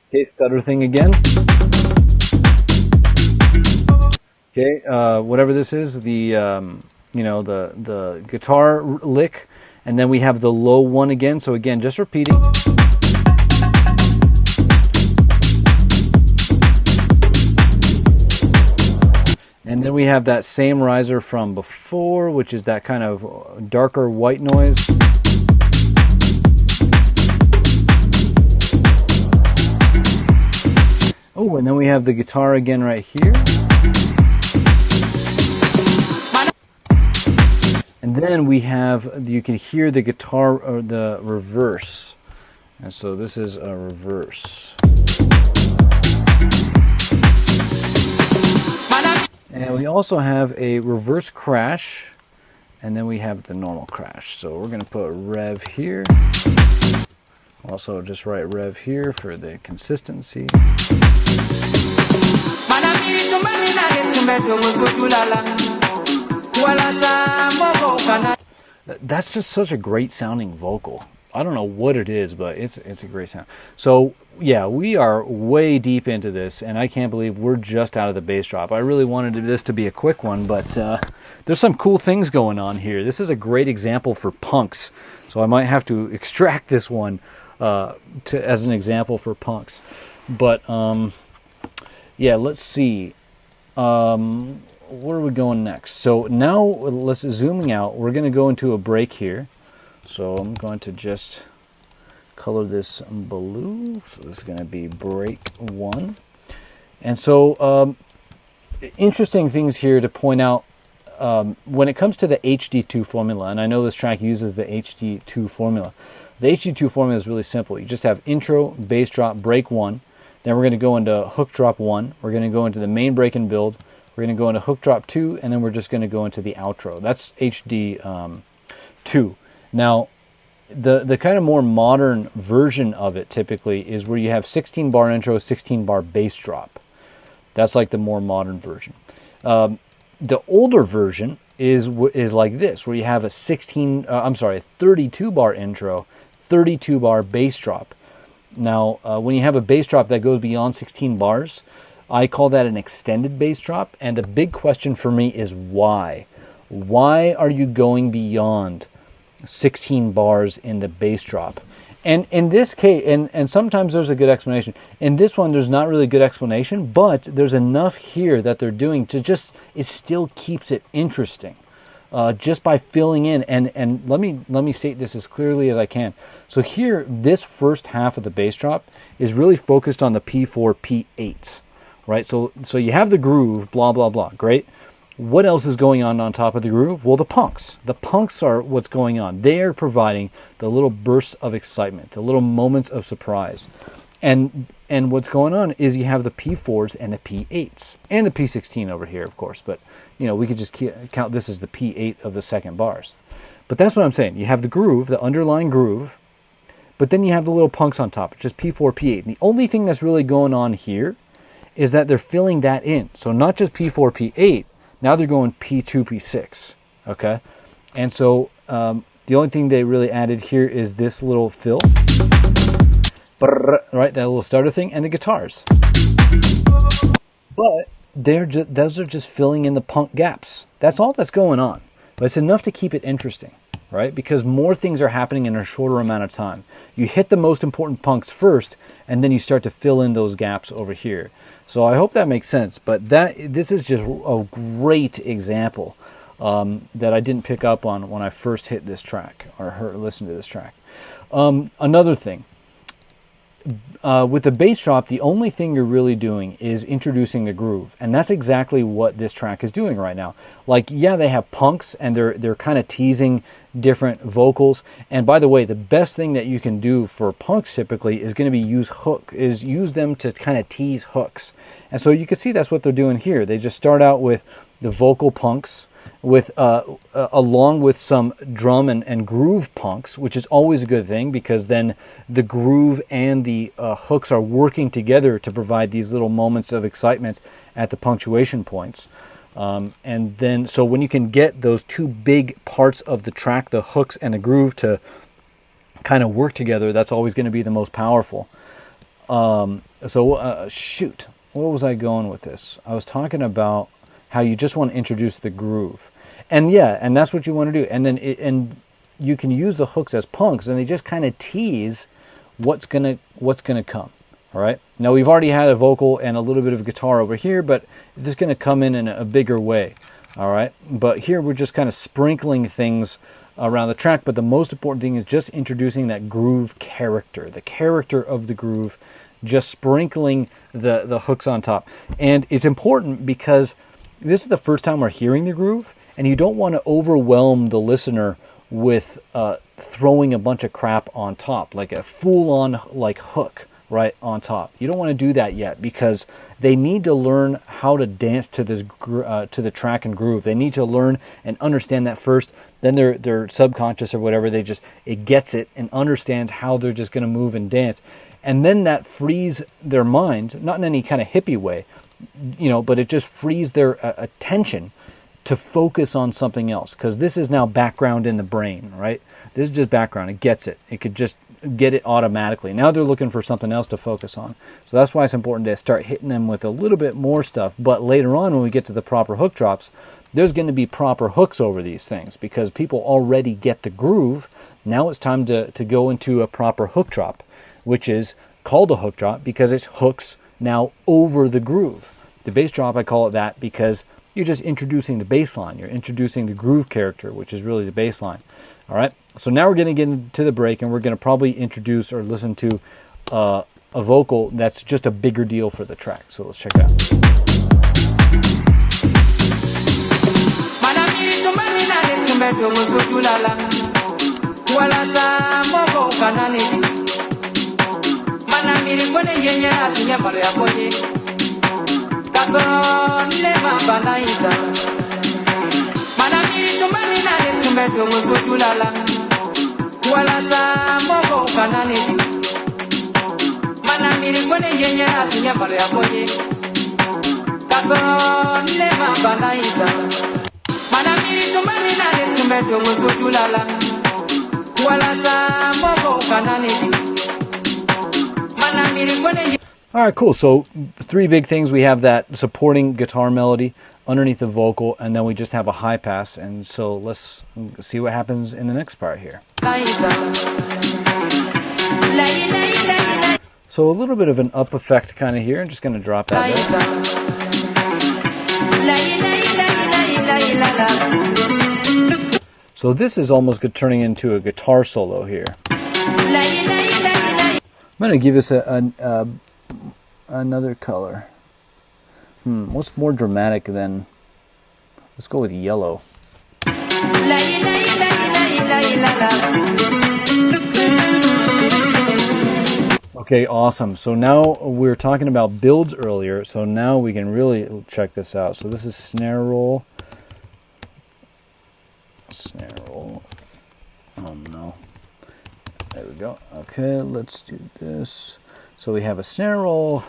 Okay, stutter thing again. Okay, whatever this is, the you know, the guitar lick. And then we have the low one again. So again, just repeating. And then we have that same riser from before, which is that kind of darker white noise. Oh, and then we have the guitar again right here. And then we have, you can hear the guitar, or the reverse. And so this is a reverse. And we also have a reverse crash, and then we have the normal crash. So we're going to put rev here. Also just write rev here for the consistency. That's just such a great sounding vocal. I don't know what it is, but it's a great sound. So yeah, we are way deep into this, and I can't believe we're just out of the bass drop. I really wanted this to be a quick one, but there's some cool things going on here. This is a great example for punks, so I might have to extract this one as an example for punks. But yeah, let's see. Where are we going next? So now let's zooming out. We're going to go into a break here. So I'm going to just color this blue. So this is going to be break 1. And so interesting things here to point out when it comes to the HD2 formula, and I know this track uses the HD2 formula, the HD2 formula is really simple. You just have intro, bass drop, break 1. Then we're going to go into hook drop 1. We're going to go into the main break and build. We're going to go into hook drop 2, and then we're just going to go into the outro. That's HD2. Now, the kind of more modern version of it typically is where you have 16 bar intro, 16 bar bass drop. That's like the more modern version. The older version is like this, where you have a 32 bar intro, 32 bar bass drop. Now, when you have a bass drop that goes beyond 16 bars, I call that an extended bass drop. And the big question for me is why? Why are you going beyond 16 bars in the bass drop? And in this case, and sometimes there's a good explanation. In this one, there's not really a good explanation, but there's enough here that they're doing to just, it still keeps it interesting. Just by filling in, and let me state this as clearly as I can. So here, this first half of the bass drop is really focused on the P4, P8s, right? So you have the groove, blah, blah, blah, great. What else is going on top of the groove? Well, the punks. The punks are what's going on. They are providing the little bursts of excitement, the little moments of surprise. And what's going on is you have the P4s and the P8s and the P16 over here, of course. But, you know, we could just count this as the P8 of the second bars. But that's what I'm saying. You have the groove, the underlying groove, but then you have the little punks on top, just P4, P8. And the only thing that's really going on here is that they're filling that in. So not just P4, P8, now they're going P2, P6, okay? And so the only thing they really added here is this little fill. Right, that little starter thing, and the guitars. But those are just filling in the punk gaps. That's all that's going on. But it's enough to keep it interesting, right? Because more things are happening in a shorter amount of time. You hit the most important punks first, and then you start to fill in those gaps over here. So I hope that makes sense. But this is just a great example that I didn't pick up on when I first hit this track or listened to this track. Another thing. With the bass drop, the only thing you're really doing is introducing the groove, and that's exactly what this track is doing right now. Like, yeah, they have punks, and they're kind of teasing different vocals. And by the way, the best thing that you can do for punks typically is going to be use them to kind of tease hooks. And so you can see that's what they're doing here. They just start out with the vocal punks, along with some drum and groove punks, which is always a good thing, because then the groove and the hooks are working together to provide these little moments of excitement at the punctuation points. And then, so when you can get those two big parts of the track, the hooks and the groove, to kind of work together, that's always going to be the most powerful. Shoot, where was I going with this? I was talking about how you just want to introduce the groove. And yeah, and that's what you want to do. And then and you can use the hooks as punks, and they just kind of tease what's gonna come. All right. Now we've already had a vocal and a little bit of guitar over here, but it's just gonna come in a bigger way. All right. But here we're just kind of sprinkling things around the track. But the most important thing is just introducing that groove character, the character of the groove, just sprinkling the hooks on top. And it's important because this is the first time we're hearing the groove, and you don't want to overwhelm the listener with throwing a bunch of crap on top, like a full-on like hook right on top. You don't want to do that yet, because they need to learn how to dance to this to the track and groove. They need to learn and understand that first. Then their subconscious or whatever, it gets it and understands how they're just going to move and dance. And then that frees their mind, not in any kind of hippie way, but it just frees their attention to focus on something else, because this is now background in the brain, right? This is just background. It gets it. It could just get it automatically. Now they're looking for something else to focus on. So that's why it's important to start hitting them with a little bit more stuff. But later on, when we get to the proper hook drops, there's going to be proper hooks over these things, because people already get the groove. Now it's time to go into a proper hook drop, which is called a hook drop because it's hooks now over the groove. The bass drop, I call it that because you're just introducing the bass line. You're introducing the groove character, which is really the bass line. All right. So now we're going to get into the break, and we're going to probably introduce or listen to a vocal that's just a bigger deal for the track. So let's check it out. All right, cool. So three big things. We have that supporting guitar melody underneath the vocal, and then we just have a high pass. And so let's see what happens in the next part here. So a little bit of an up effect kind of here. I'm just going to drop that there. So this is almost turning into a guitar solo here. I'm going to give this another color. What's more dramatic than... Let's go with yellow. Okay, awesome. So now we were talking about builds earlier, so now we can really check this out. So this is snare roll. Snare roll. Oh no. There we go. Okay, let's do this. So we have a snare roll.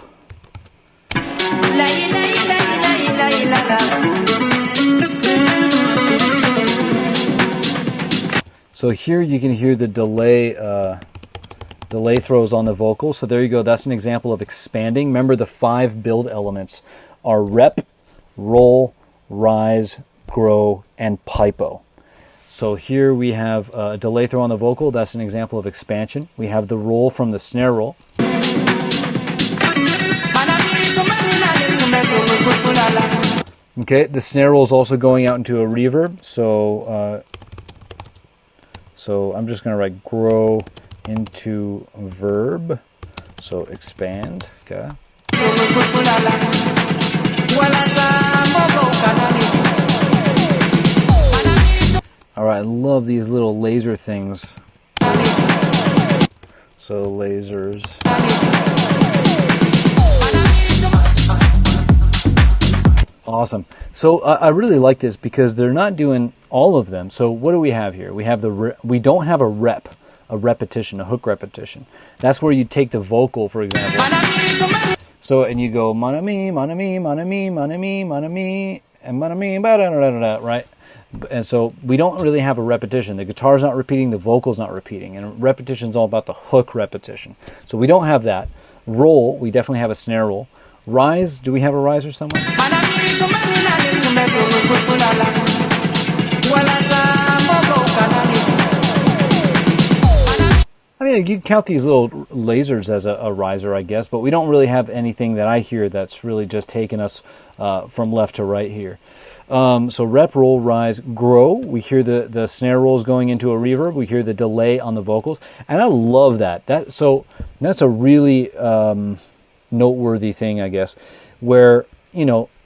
So here you can hear the delay throws on the vocal. So there you go. That's an example of expanding. Remember, the 5 build elements are rep, roll, rise, grow, and pipo. So here we have a delay throw on the vocal. That's an example of expansion. We have the roll from the snare roll. Okay, the snare roll is also going out into a reverb. So I'm just going to write grow into verb. So expand. Okay. All right, I love these little laser things. So lasers. Awesome. So I really like this because they're not doing all of them. So what do we have here? We have we don't have a repetition, a hook repetition. That's where you take the vocal, for example. So and you go mon ami, mon ami, mon ami, mon ami, mon ami, and mon ami, right? And so we don't really have a repetition. The guitar's not repeating, the vocal's not repeating, and repetition is all about the hook repetition. So we don't have that. Roll, we definitely have a snare roll. Rise, do we have a riser somewhere? I mean, you count these little lasers as a riser, I guess, but we don't really have anything that I hear that's really just taking us from left to right here. So rep, roll, rise, grow. We hear the snare rolls going into a reverb. We hear the delay on the vocals, and I love that. That's a really noteworthy thing, I guess, where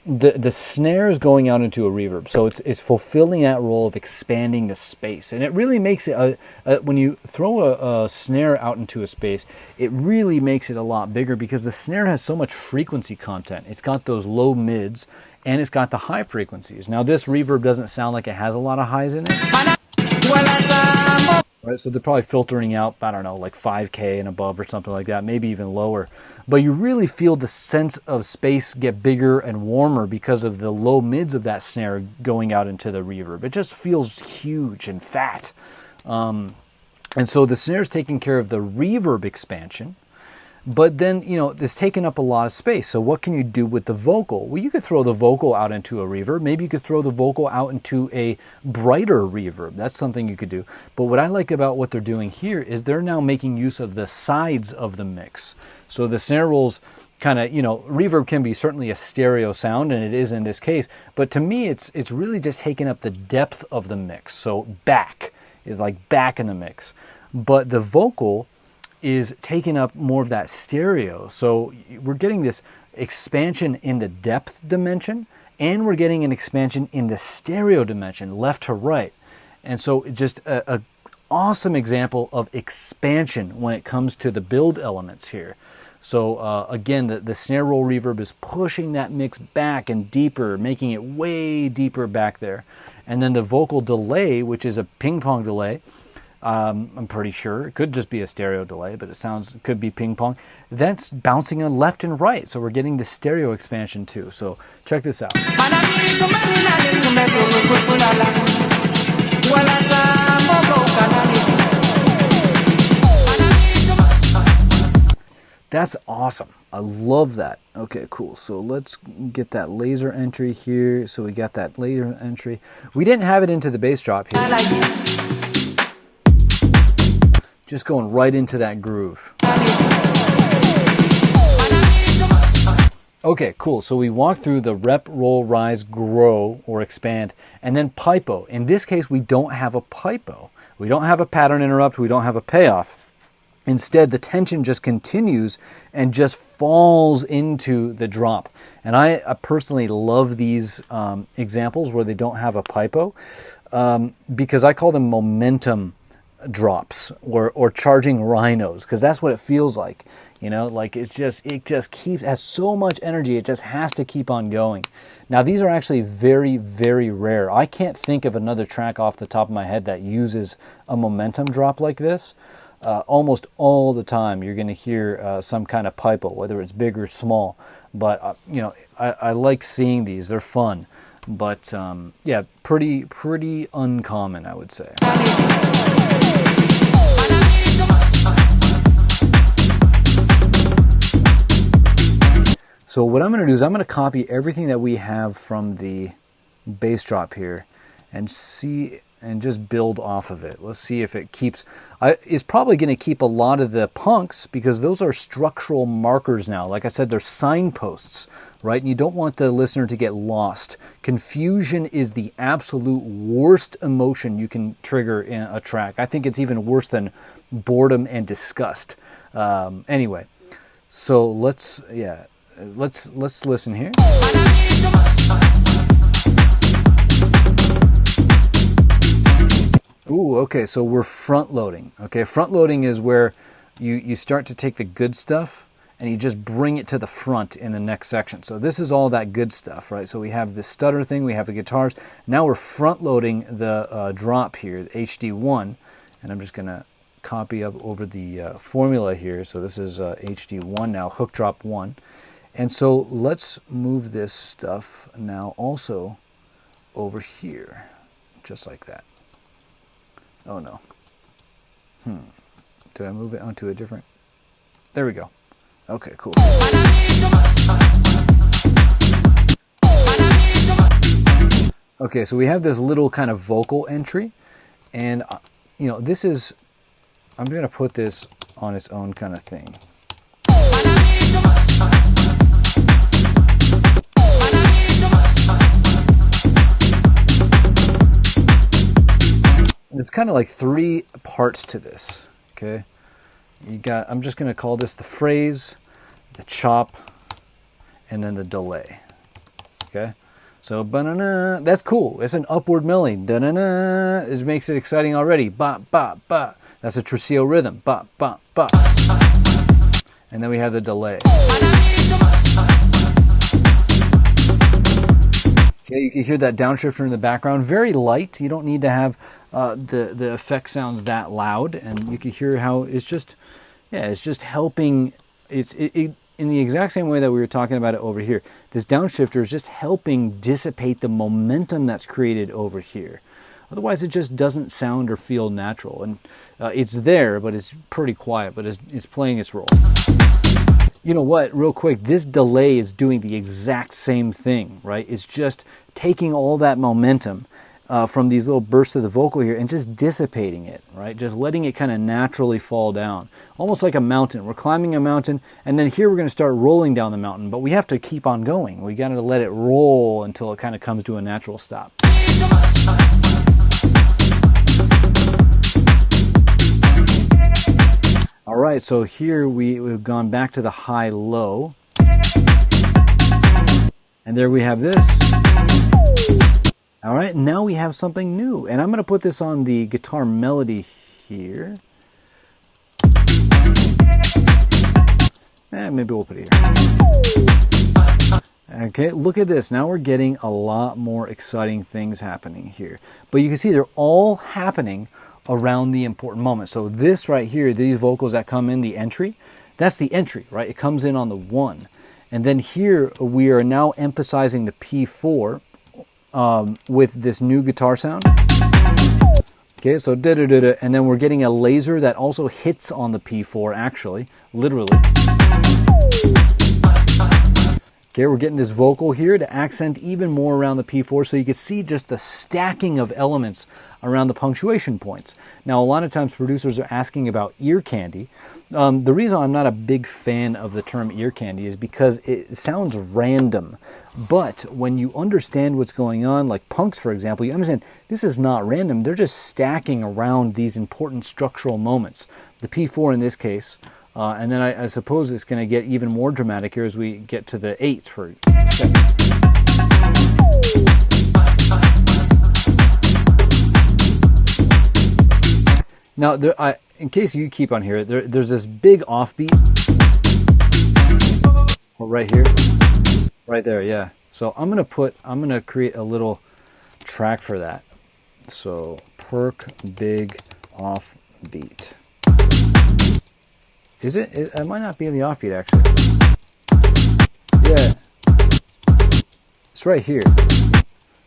the snare is going out into a reverb, so it's fulfilling that role of expanding the space, and it really makes it when you throw a snare out into a space, it really makes it a lot bigger because the snare has so much frequency content. It's got those low mids and it's got the high frequencies. Now this reverb doesn't sound like it has a lot of highs in it. Right, so they're probably filtering out, I don't know, like 5K and above or something like that, maybe even lower. But you really feel the sense of space get bigger and warmer because of the low mids of that snare going out into the reverb. It just feels huge and fat. And so the snare is taking care of the reverb expansion. But then, it's taking up a lot of space. So what can you do with the vocal? Well, you could throw the vocal out into a reverb. Maybe you could throw the vocal out into a brighter reverb. That's something you could do. But what I like about what they're doing here is they're now making use of the sides of the mix. So the snare rolls kind of, reverb can be certainly a stereo sound, and it is in this case. But to me, it's really just taking up the depth of the mix. So back is like back in the mix. But the vocal is taking up more of that stereo. So we're getting this expansion in the depth dimension, and we're getting an expansion in the stereo dimension, left to right. And so just a awesome example of expansion when it comes to the build elements here. So again, the snare roll reverb is pushing that mix back and deeper, making it way deeper back there. And then the vocal delay, which is a ping pong delay, I'm pretty sure. It could just be a stereo delay, but it could be ping pong. That's bouncing on left and right, so we're getting the stereo expansion too. So check this out. That's awesome. I love that. Okay, cool. So let's get that laser entry here. So we got that laser entry. We didn't have it into the bass drop here. Just going right into that groove. Okay, cool. So we walked through the rep, roll, rise, grow, or expand, and then pipo. In this case, we don't have a pipo. We don't have a pattern interrupt. We don't have a payoff. Instead, the tension just continues and just falls into the drop. And I personally love these examples where they don't have a pipo because I call them momentum drops or charging rhinos, because that's what it feels like. You know, like it just has so much energy, it just has to keep on going. Now, these are actually very, very rare. I can't think of another track off the top of my head that uses a momentum drop like this. Almost all the time you're going to hear some kind of pipo, whether it's big or small. But you know, I like seeing these. They're fun. But yeah, pretty uncommon, I would say. So what I'm going to do is I'm going to copy everything that we have from the bass drop here and see and just build off of it. Let's see if it keeps. It's probably going to keep a lot of the punks because those are structural markers now. Like I said, they're signposts, right? And you don't want the listener to get lost. Confusion is the absolute worst emotion you can trigger in a track. I think it's even worse than boredom and disgust. Anyway, so let's listen here. Ooh, okay, so we're front loading. Okay, front loading is where you start to take the good stuff and you just bring it to the front in the next section. So this is all that good stuff, right? So we have the stutter thing, we have the guitars. Now we're front loading the drop here, the HD1, and I'm just gonna copy up over the formula here. So this is HD1 now, hook drop 1. And so let's move this stuff now also over here, just like that. Oh no. Did I move it onto a different? There we go. Okay, cool. Okay, so we have this little kind of vocal entry, and you know, this is, I'm gonna put this on its own kind of thing. It's kind of like 3 parts to this, okay? I'm just going to call this the phrase, the chop, and then the delay, okay? So, ba-na-na, that's cool. It's an upward melody. Da-na-na, it makes it exciting already. Ba, ba, ba. That's a tresillo rhythm. Ba, ba, ba. And then we have the delay. Okay, you can hear that downshifter in the background. Very light. You don't need to have the effect sounds that loud, and you can hear how it's just helping. It's in the exact same way that we were talking about it over here. This downshifter is just helping dissipate the momentum that's created over here. Otherwise, it just doesn't sound or feel natural. And it's there, but it's pretty quiet. But it's playing its role. You know what, real quick, this delay is doing the exact same thing, right? It's just taking all that momentum from these little bursts of the vocal here and just dissipating it, right? Just letting it kind of naturally fall down. Almost like a mountain. We're climbing a mountain, and then here we're going to start rolling down the mountain, but we have to keep on going. We got to let it roll until it kind of comes to a natural stop. All right, so here we've gone back to the high-low. And there we have this. All right, now we have something new, and I'm going to put this on the guitar melody here. Maybe we'll put it here. Okay, look at this. Now we're getting a lot more exciting things happening here. But you can see they're all happening around the important moment. So this right here, these vocals that come in the entry, that's the entry, right? It comes in on the 1. And then here we are now emphasizing the P4 with this new guitar sound. Okay, so da-da-da-da, and then we're getting a laser that also hits on the P4 actually, literally. Okay, we're getting this vocal here to accent even more around the P4, so you can see just the stacking of elements around the punctuation points. Now, a lot of times producers are asking about ear candy. The reason I'm not a big fan of the term ear candy is because it sounds random. But when you understand what's going on, like punks, for example, you understand this is not random. They're just stacking around these important structural moments. The P4 in this case, and then I suppose it's going to get even more dramatic here as we get to the 8th. For now, in case you keep on here, there's this big offbeat right here, right there, yeah. So I'm gonna create a little track for that. So perk big offbeat. Is it? It might not be in the offbeat actually. Yeah, it's right here.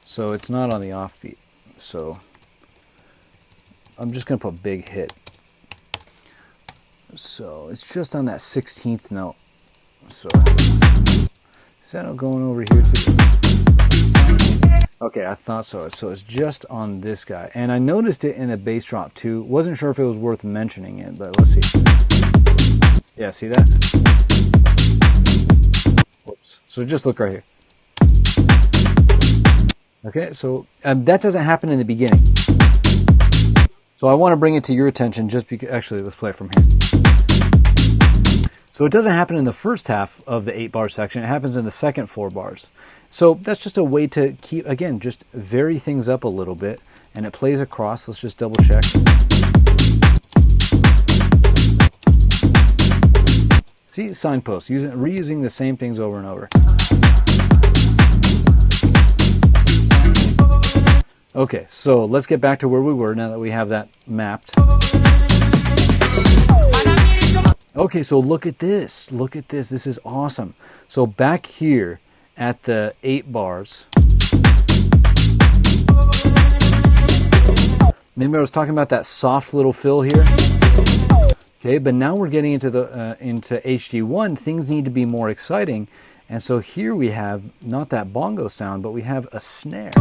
So it's not on the offbeat. So I'm just gonna put big hit. So it's just on that 16th note. So is that going over here too? Okay, I thought so. So it's just on this guy. And I noticed it in the bass drop too. Wasn't sure if it was worth mentioning it, but let's see. Yeah, see that? Whoops. So just look right here. Okay, so that doesn't happen in the beginning. So I want to bring it to your attention just because, actually, let's play it from here. So it doesn't happen in the first half of the 8-bar section. It happens in the second 4 bars. So that's just a way to keep, again, just vary things up a little bit. And it plays across. Let's just double check. See, signposts, reusing the same things over and over. Okay, so let's get back to where we were now that we have that mapped. Okay, so look at this. Look at this. This is awesome. So back here at the 8 bars, remember I was talking about that soft little fill here? Okay, but now we're getting into the into HD1. Things need to be more exciting, and so here we have not that bongo sound, but we have a snare.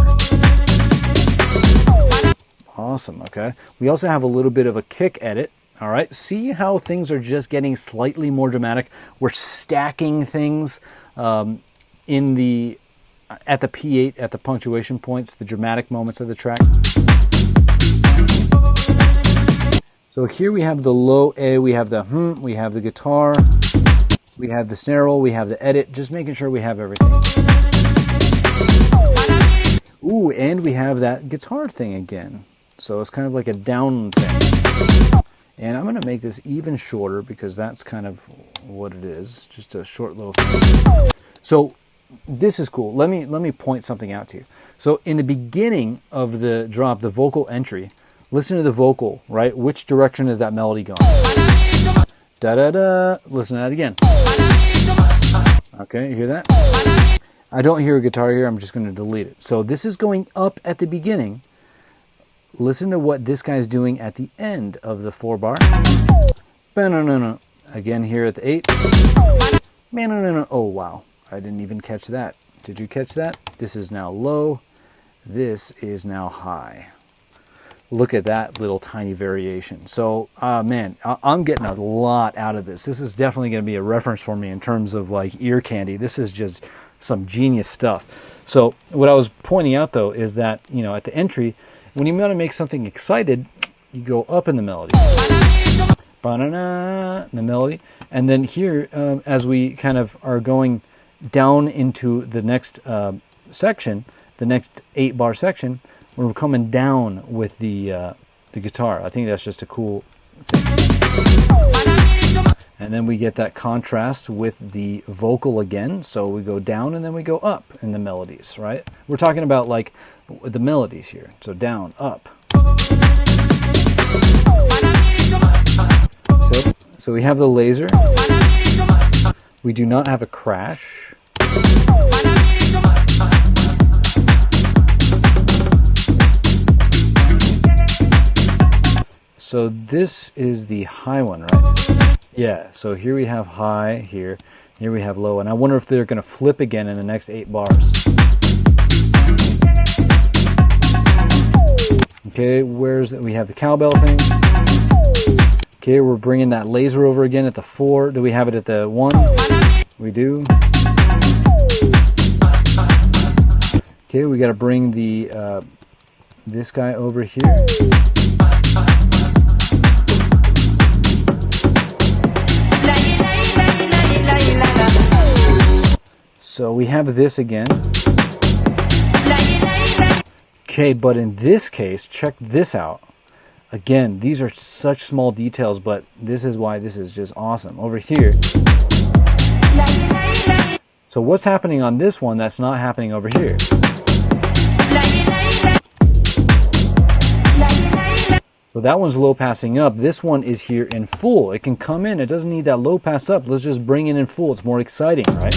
Awesome. Okay, we also have a little bit of a kick edit. All right, see how things are just getting slightly more dramatic. We're stacking things in the at the P8 at the punctuation points, the dramatic moments of the track. So here we have the low A, we have the we have the guitar, we have the snare roll, we have the edit, just making sure we have everything. Ooh, and we have that guitar thing again. So it's kind of like a down thing. And I'm going to make this even shorter because that's kind of what it is, just a short little thing. So this is cool. Let me point something out to you. So in the beginning of the drop, the vocal entry, listen to the vocal, right? Which direction is that melody going? Da-da-da. Listen to that again. Okay, you hear that? I don't hear a guitar here. I'm just going to delete it. So this is going up at the beginning. Listen to what this guy's doing at the end of the 4 bar. Ba-na-na-na. Again here at the 8. Man-na-na-na. Oh, wow. I didn't even catch that. Did you catch that? This is now low. This is now high. Look at that little tiny variation. So, man, I'm getting a lot out of this. This is definitely going to be a reference for me in terms of like ear candy. This is just some genius stuff. So what I was pointing out, though, is that, you know, at the entry, when you want to make something excited, you go up in the melody. Ba-na-na, the melody. And then here, as we kind of are going down into the next section, the next 8-bar section, we're coming down with the guitar. I think that's just a cool thing. And then we get that contrast with the vocal again. So we go down and then we go up in the melodies, right? We're talking about like the melodies here. So down, up. So we have the laser. We do not have a crash. So this is the high one, right? Yeah, so here we have high, here we have low, and I wonder if they're going to flip again in the next 8 bars. Okay, we have the cowbell thing. Okay, we're bringing that laser over again at the 4. Do we have it at the 1? We do. Okay, we got to bring the this guy over here. So we have this again. Okay, but in this case, check this out. Again, these are such small details, but this is why this is just awesome. Over here. So what's happening on this one that's not happening over here? So that one's low passing up. This one is here in full. It can come in. It doesn't need that low pass up. Let's just bring it in full. It's more exciting, right?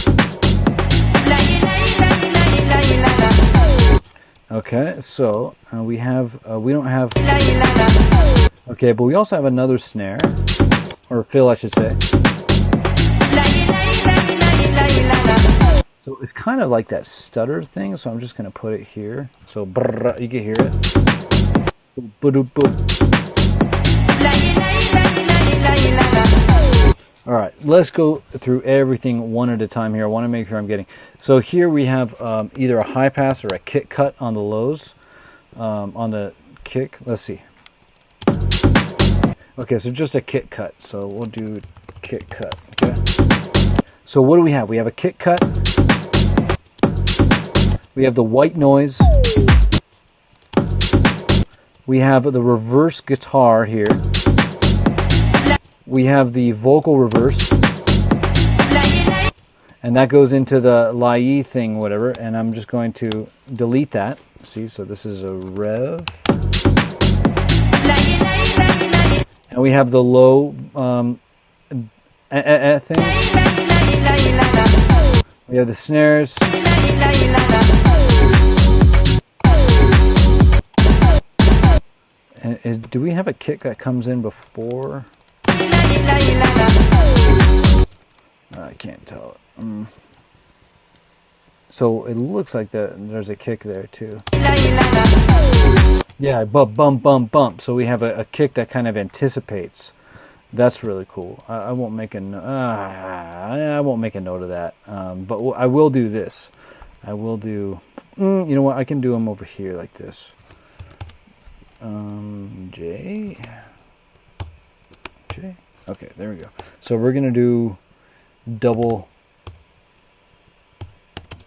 Okay, so we don't have, okay, but we also have another snare, or fill I should say. So it's kind of like that stutter thing, so I'm just going to put it here. So brrr, you can hear it. All right, let's go through everything one at a time here. I want to make sure I'm getting. So here we have either a high pass or a kick cut on the lows. On the kick, let's see. Okay, so just a kick cut. So we'll do kick cut. Okay. So what do we have? We have a kick cut. We have the white noise. We have the reverse guitar here. We have the vocal reverse, and that goes into the Lai thing, whatever, and I'm just going to delete that. See, so this is a rev. And we have the low thing. We have the snares. And do we have a kick that comes in before? I can't tell. So it looks like there's a kick there too. Yeah, bump, bump, bump. So we have a kick that kind of anticipates. That's really cool. I won't make a note of that. But I will do this. I will do. You know what? I can do them over here like this. J. Okay, there we go. So we're gonna do double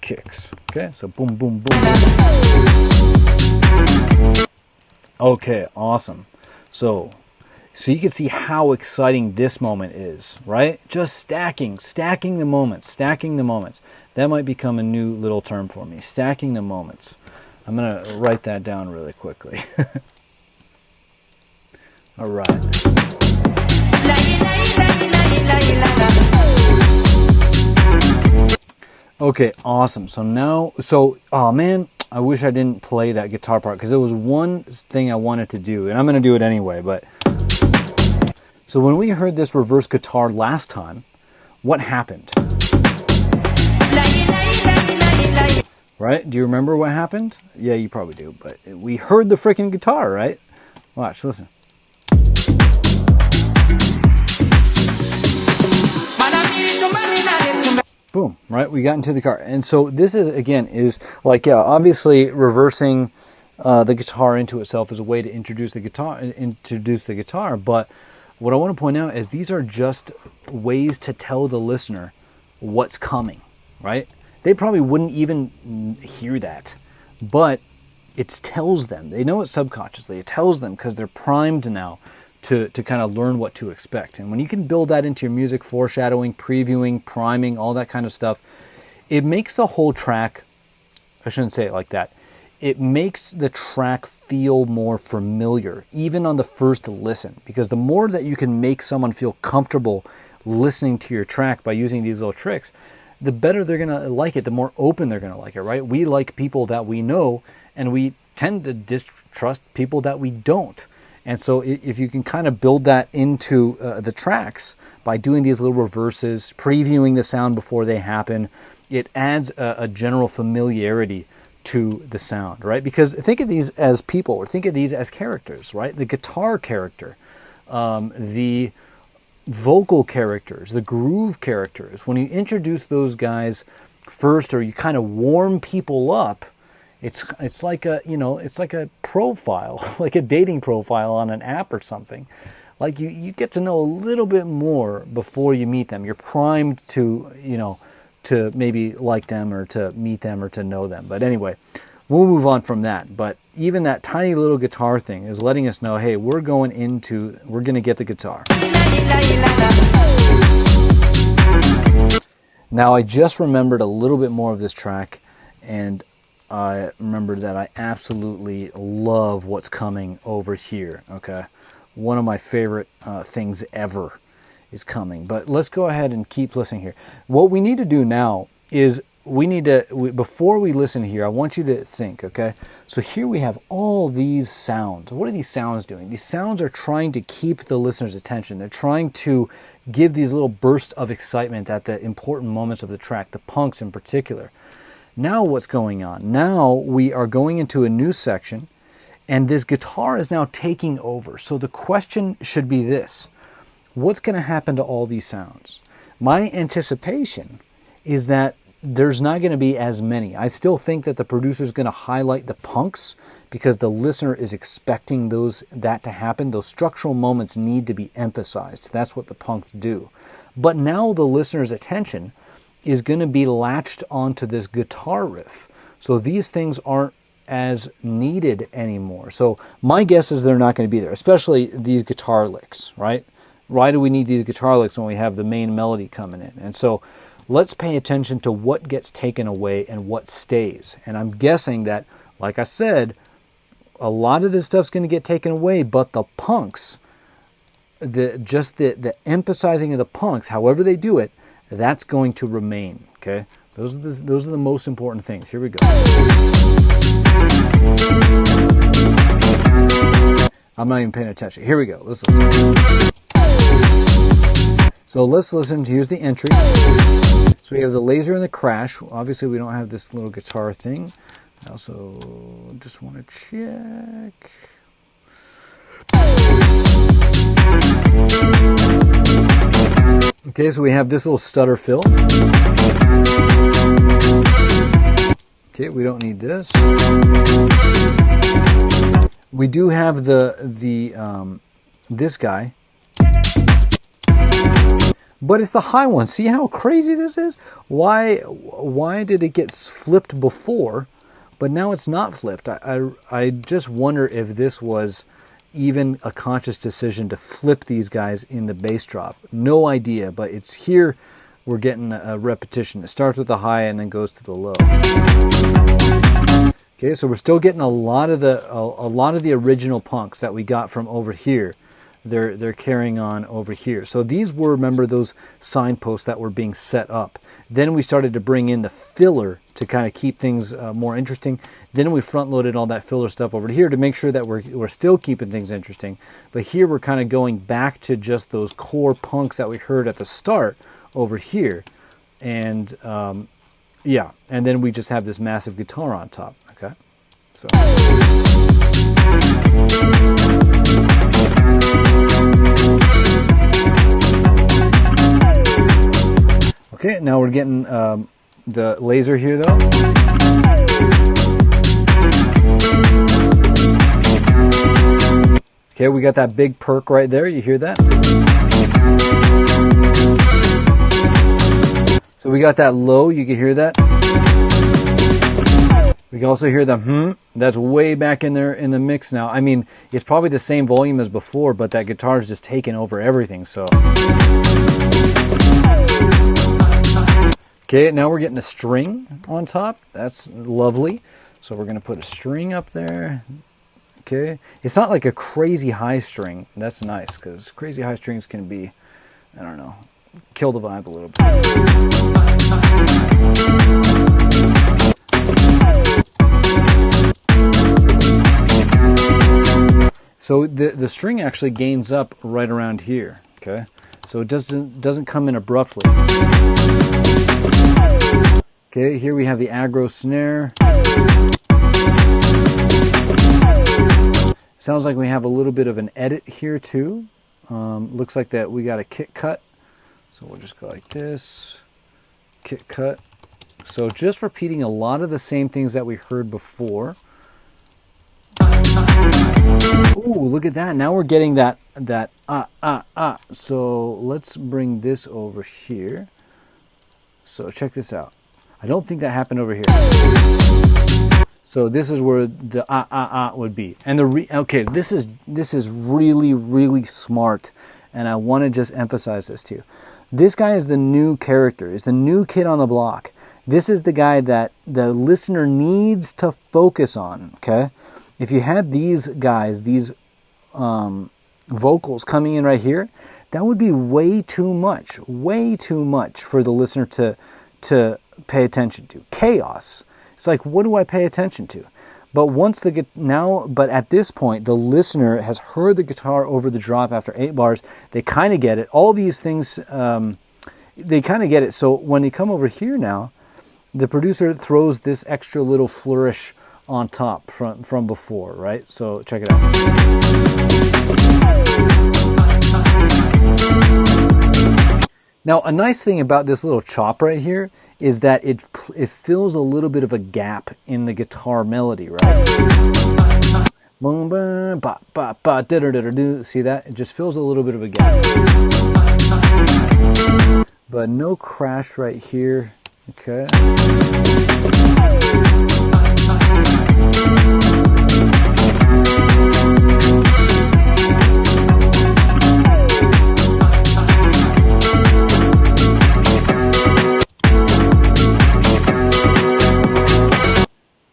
kicks. Okay, so boom, boom, boom, boom. Okay, awesome. So you can see how exciting this moment is, right? Just stacking the moments. That might become a new little term for me. Stacking the moments. I'm gonna write that down really quickly. All right. Okay, awesome. So now, oh man, I wish I didn't play that guitar part because it was one thing I wanted to do, and I'm going to do it anyway. But so when we heard this reverse guitar last time, what happened? Right? Do you remember what happened? Yeah, you probably do. But we heard the freaking guitar, right? Watch, listen. Boom, right? We got into the car. And so this is, again, is like, yeah, obviously reversing the guitar into itself is a way to introduce the guitar. But what I want to point out is these are just ways to tell the listener what's coming, right? They probably wouldn't even hear that. but it tells them. They know it subconsciously. It tells them because they're primed now to kind of learn what to expect. And when you can build that into your music, foreshadowing, previewing, priming, all that kind of stuff, it makes the whole track, I shouldn't say it like that, it makes the track feel more familiar, even on the first listen. Because the more that you can make someone feel comfortable listening to your track by using these little tricks, the better they're going to like it, the more open they're going to like it, right? We like people that we know, and we tend to distrust people that we don't. And so if you can kind of build that into the tracks by doing these little reverses, previewing the sound before they happen, it adds a general familiarity to the sound, right? Because think of these as people, or think of these as characters, right? The guitar character, the vocal characters, the groove characters. When you introduce those guys first, or you kind of warm people up, it's like a, you know, it's like a profile, like a dating profile on an app or something. Like you get to know a little bit more before you meet them. You're primed to, you know, to maybe like them or to meet them or to know them. But anyway, we'll move on from that. But even that tiny little guitar thing is letting us know, hey, we're going to get the guitar. Now I just remembered a little bit more of this track, and I remembered that I absolutely love what's coming over here, okay? One of my favorite things ever is coming. But let's go ahead and keep listening here. What we need to do now is before we listen here, I want you to think, okay? So here we have all these sounds. What are these sounds doing? These sounds are trying to keep the listener's attention. They're trying to give these little bursts of excitement at the important moments of the track, the punks in particular. Now what's going on? Now we are going into a new section, and this guitar is now taking over. So the question should be this: what's going to happen to all these sounds? My anticipation is that there's not going to be as many. I still think that the producer is going to highlight the punks because the listener is expecting that to happen. Those structural moments need to be emphasized. That's what the punks do. But now the listener's attention is going to be latched onto this guitar riff. So these things aren't as needed anymore. So my guess is they're not going to be there, especially these guitar licks, right? Why do we need these guitar licks when we have the main melody coming in? And so let's pay attention to what gets taken away and what stays. And I'm guessing that, like I said, a lot of this stuff's going to get taken away, but the punks, the emphasizing of the punks, however they do it, that's going to remain, okay? Those are the most important things. Here we go. I'm not even paying attention. Here we go. Let's listen. So let's listen. Here's the entry. So we have the laser and the crash. Obviously, we don't have this little guitar thing. I also just want to check. Okay, so we have this little stutter fill. Okay, we don't need this. We do have this guy, but it's the high one. See how crazy this is? Why did it get flipped before, but now it's not flipped? I just wonder if this was even a conscious decision to flip these guys in the bass drop. No idea, but it's here. We're getting a repetition. It starts with the high and then goes to the low. Okay, so we're still getting a lot of the original punks that we got from over here. They're carrying on over here. So these were, remember, those signposts that were being set up. Then we started to bring in the filler to kind of keep things more interesting. Then we front-loaded all that filler stuff over here to make sure that we're still keeping things interesting. But here we're kind of going back to just those core punks that we heard at the start over here. And yeah, and then we just have this massive guitar on top, okay? So. Okay, now we're getting the laser here though. Okay, we got that big perk right there. You hear that? So we got that low. You can hear that. We can also hear the that's way back in there in the mix now. I mean, it's probably the same volume as before, but that guitar is just taking over everything. So, okay, now we're getting the string on top. That's lovely. So we're gonna put a string up there. Okay, it's not like a crazy high string. That's nice because crazy high strings can be, I don't know, kill the vibe a little bit. So the string actually gains up right around here. Okay, so it doesn't come in abruptly. Okay, here we have the aggro snare. Sounds like we have a little bit of an edit here too. Looks like that we got a kick cut. So we'll just go like this, kick cut. So just repeating a lot of the same things that we heard before. Ooh, look at that. Now we're getting that So let's bring this over here. So check this out. I don't think that happened over here. So this is where the would be. And okay, this is really smart, and I want to just emphasize this to you. This guy is the new character, is the new kid on the block. This is the guy that the listener needs to focus on, okay? If you had these guys, these vocals coming in right here, that would be way too much for the listener to pay attention to. Chaos. It's like, what do I pay attention to? But but at this point, the listener has heard the guitar over the drop after 8 bars. They kind of get it. All these things, they kind of get it. So when they come over here now, the producer throws this extra little flourish on top from before, right? So check it out. Now, a nice thing about this little chop right here is that it fills a little bit of a gap in the guitar melody, right? See that? It just fills a little bit of a gap. But no crash right here, okay?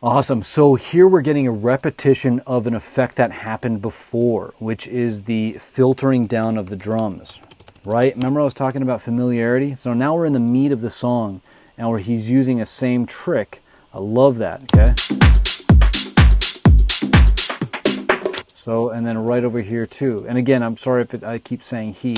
Awesome. So here we're getting a repetition of an effect that happened before, which is the filtering down of the drums, right? Remember I was talking about familiarity? So now we're in the meat of the song, and where he's using a same trick. I love that, okay? So, and then right over here too. And again, I'm sorry if I keep saying he.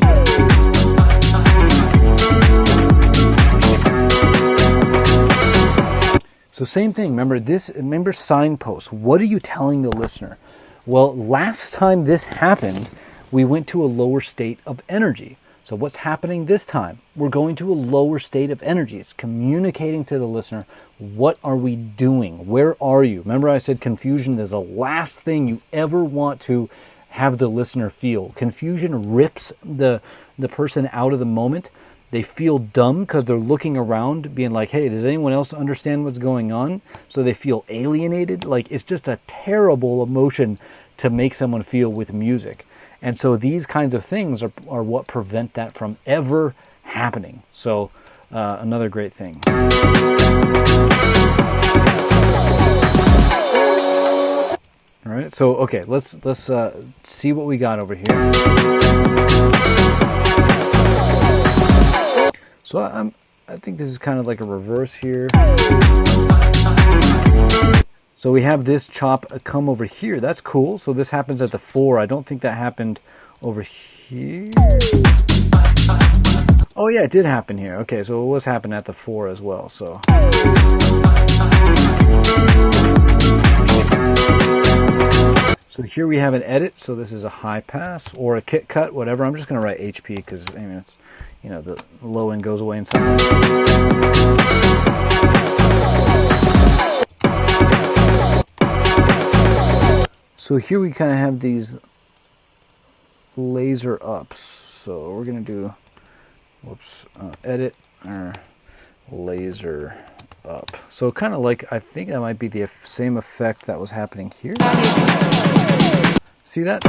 So same thing, remember signposts. What are you telling the listener? Well, last time this happened, we went to a lower state of energy. So what's happening this time? We're going to a lower state of energy. It's communicating to the listener, what are we doing? Where are you? Remember I said confusion is the last thing you ever want to have the listener feel. Confusion rips the person out of the moment. They feel dumb because they're looking around being like, hey, does anyone else understand what's going on? So they feel alienated. Like, it's just a terrible emotion to make someone feel with music. And so these kinds of things are what prevent that from ever happening. So another great thing. All right, so okay, let's see what we got over here. So I think this is kind of like a reverse here. So we have this chop come over here. That's cool. So this happens at the 4. I don't think that happened over here. Oh yeah, it did happen here. Okay, so it was happening at the 4 as well. So. So here we have an edit. So this is a high pass or a kick cut, whatever. I'm just going to write HP because I mean it's, you know, the low end goes away in some. So here we kind of have these laser ups. So we're going to do, edit or laser up. So kind of like, I think that might be the same effect that was happening here. See that?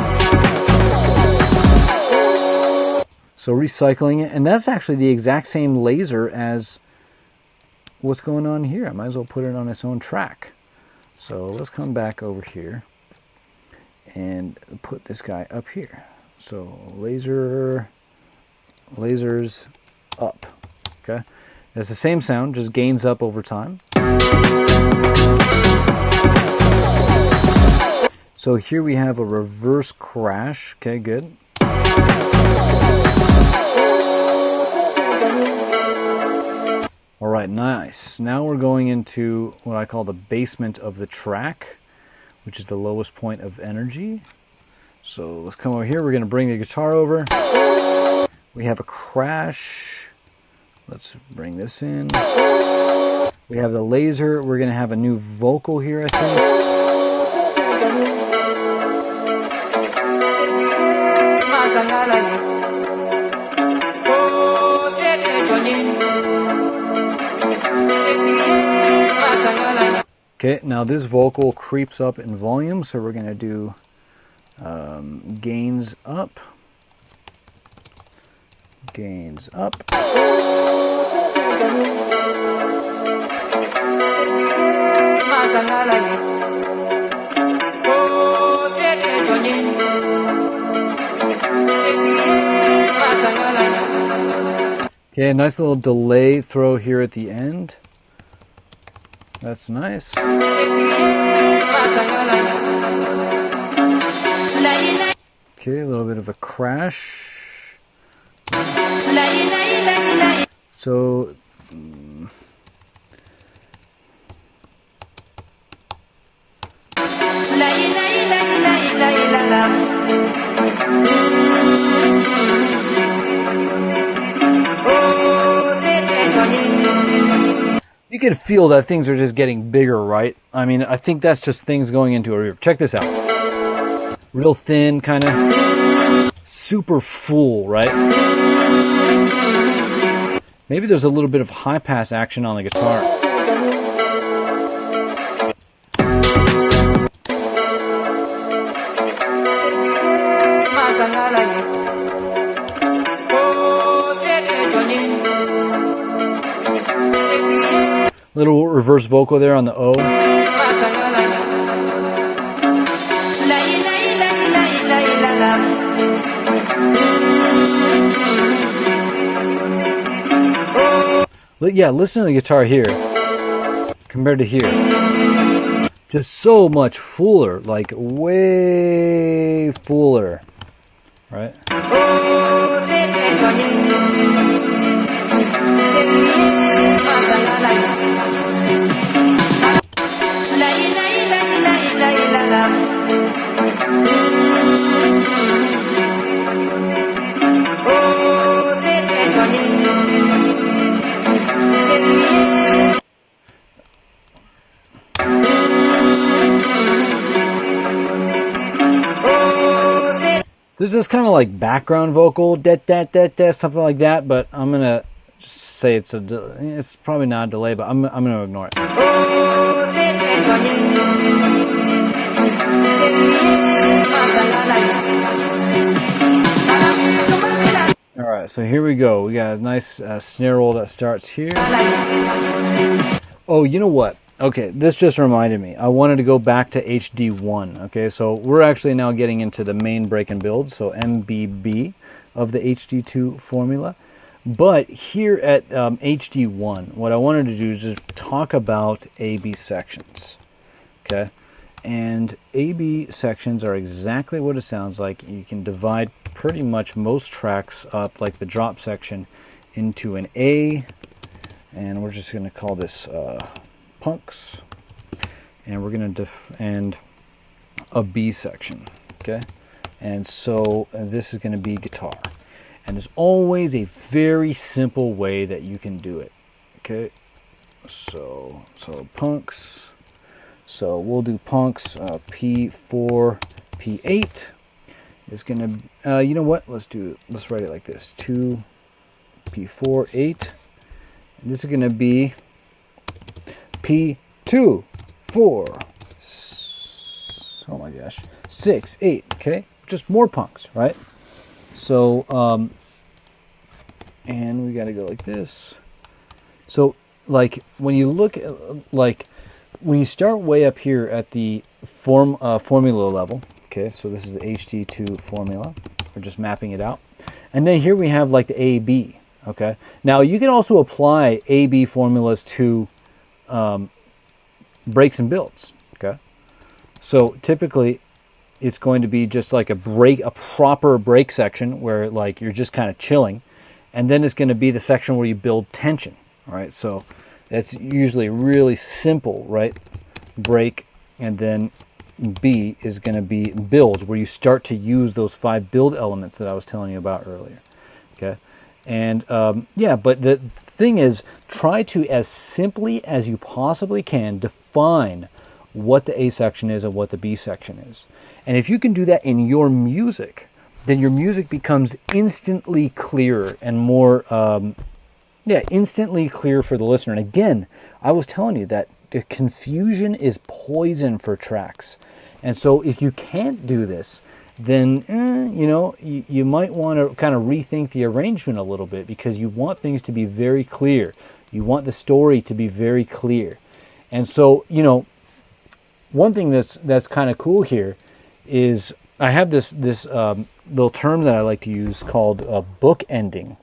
So recycling it, and that's actually the exact same laser as what's going on here. I might as well put it on its own track. So let's come back over here and put this guy up here. So lasers up. Okay, it's the same sound, just gains up over time. So here we have a reverse crash. Okay, good. All right, nice. Now we're going into what I call the basement of the track, which is the lowest point of energy. So let's come over here. We're going to bring the guitar over. We have a crash. Let's bring this in. We have the laser. We're going to have a new vocal here, I think. Okay, now this vocal creeps up in volume, so we're going to do gains up. Gains up. Okay, nice little delay throw here at the end. That's nice. Okay, a little bit of a crash. So, you can feel that things are just getting bigger, right? I mean, I think that's just things going into a reverb. Check this out. Real thin, kind of super full, right? Maybe there's a little bit of high pass action on the guitar. Little reverse vocal there on the O. Yeah, listen to the guitar here compared to here. Just so much fuller, like way fuller, right? This is kind of like background vocal, something like that, but I'm gonna say it's probably not a delay, but I'm gonna ignore it. All right, so here we go. We got a nice snare roll that starts here. Oh, you know what? Okay, this just reminded me. I wanted to go back to HD1. Okay, so we're actually now getting into the main break and build, so MBB of the HD2 formula. But here at HD1, what I wanted to do is just talk about AB sections. Okay, and AB sections are exactly what it sounds like. You can divide pretty much most tracks up, like the drop section, into an A, and we're just going to call this punks, and we're going to and a B section. Okay, and so this is going to be guitar, and there's always a very simple way that you can do it. Okay, so punks, so we'll do punks. P4 P8 is going to you know what, let's write it like this: 2 P4 8, and this is going to be P2, 4, oh my gosh, 6, 8, okay? Just more punks, right? So, and we got to go like this. So, like, when you look at, like, when you start way up here at the formula level, okay, so this is the HD2 formula. We're just mapping it out. And then here we have, like, the AB, okay? Now, you can also apply AB formulas to breaks and builds, okay? So, typically, it's going to be just like a proper break section where, like, you're just kind of chilling. And then it's going to be the section where you build tension, all right? So that's usually really simple, right? Break, and then B is going to be build, where you start to use those 5 build elements that I was telling you about earlier, okay? And yeah, but the thing is, try to, as simply as you possibly can, define what the A section is and what the B section is. And if you can do that in your music, then your music becomes instantly clearer and more, instantly clear for the listener. And again, I was telling you that the confusion is poison for tracks. And so if you can't do this, then, you know, you might want to kind of rethink the arrangement a little bit, because you want things to be very clear. You want the story to be very clear. And so, you know, one thing that's kind of cool here is I have this little term that I like to use called book ending.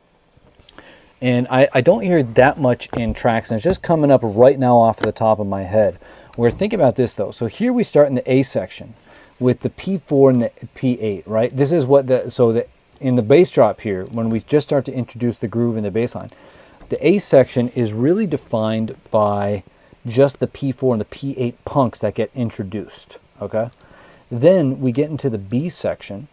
And I don't hear that much in tracks, and it's just coming up right now off the top of my head. Think about this, though. So here we start in the A section with the P4 and the P8, right? This is what in the bass drop here, when we just start to introduce the groove in the bass line, the A section is really defined by just the P4 and the P8 punks that get introduced, okay? Then we get into the B section,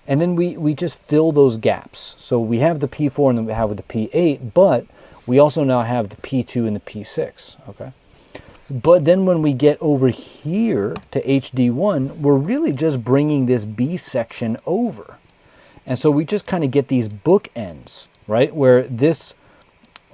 and then we just fill those gaps. So we have the P4 and then we have the P8, but we also now have the P2 and the P6, okay? But then when we get over here to HD1, we're really just bringing this B section over. And so we just kind of get these bookends, right? Where this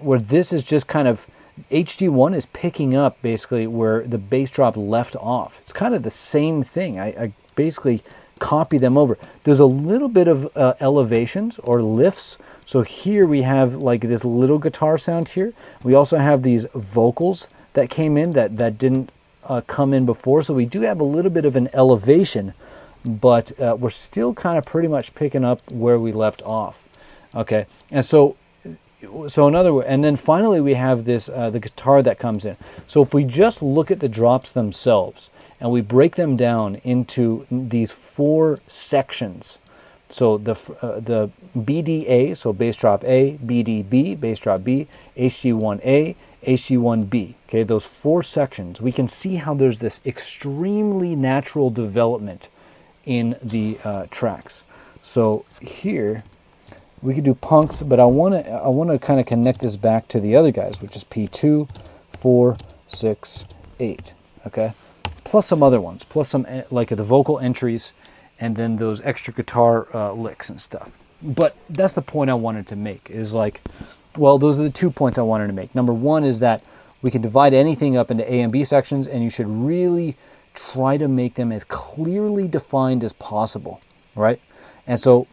is just kind of, HD1 is picking up basically where the bass drop left off. It's kind of the same thing. I basically copy them over. There's a little bit of elevations or lifts. So here we have like this little guitar sound here. We also have these vocals that came in that didn't come in before. So we do have a little bit of an elevation, but we're still kind of pretty much picking up where we left off. Okay, and so in other words, and then finally we have this the guitar that comes in. So if we just look at the drops themselves and we break them down into these 4 sections, so the BDA, so bass drop A, BDB, bass drop B, HD1A, HD1B, okay, those 4 sections, we can see how there's this extremely natural development in the tracks. So here we could do punks, but I want to kind of connect this back to the other guys, which is P2, 4, 6, 8, okay? Plus some other ones, plus some like the vocal entries, and then those extra guitar licks and stuff. But that's the point I wanted to make, is like, well, those are the 2 points I wanted to make. Number 1 is that we can divide anything up into A and B sections, and you should really try to make them as clearly defined as possible, right? And so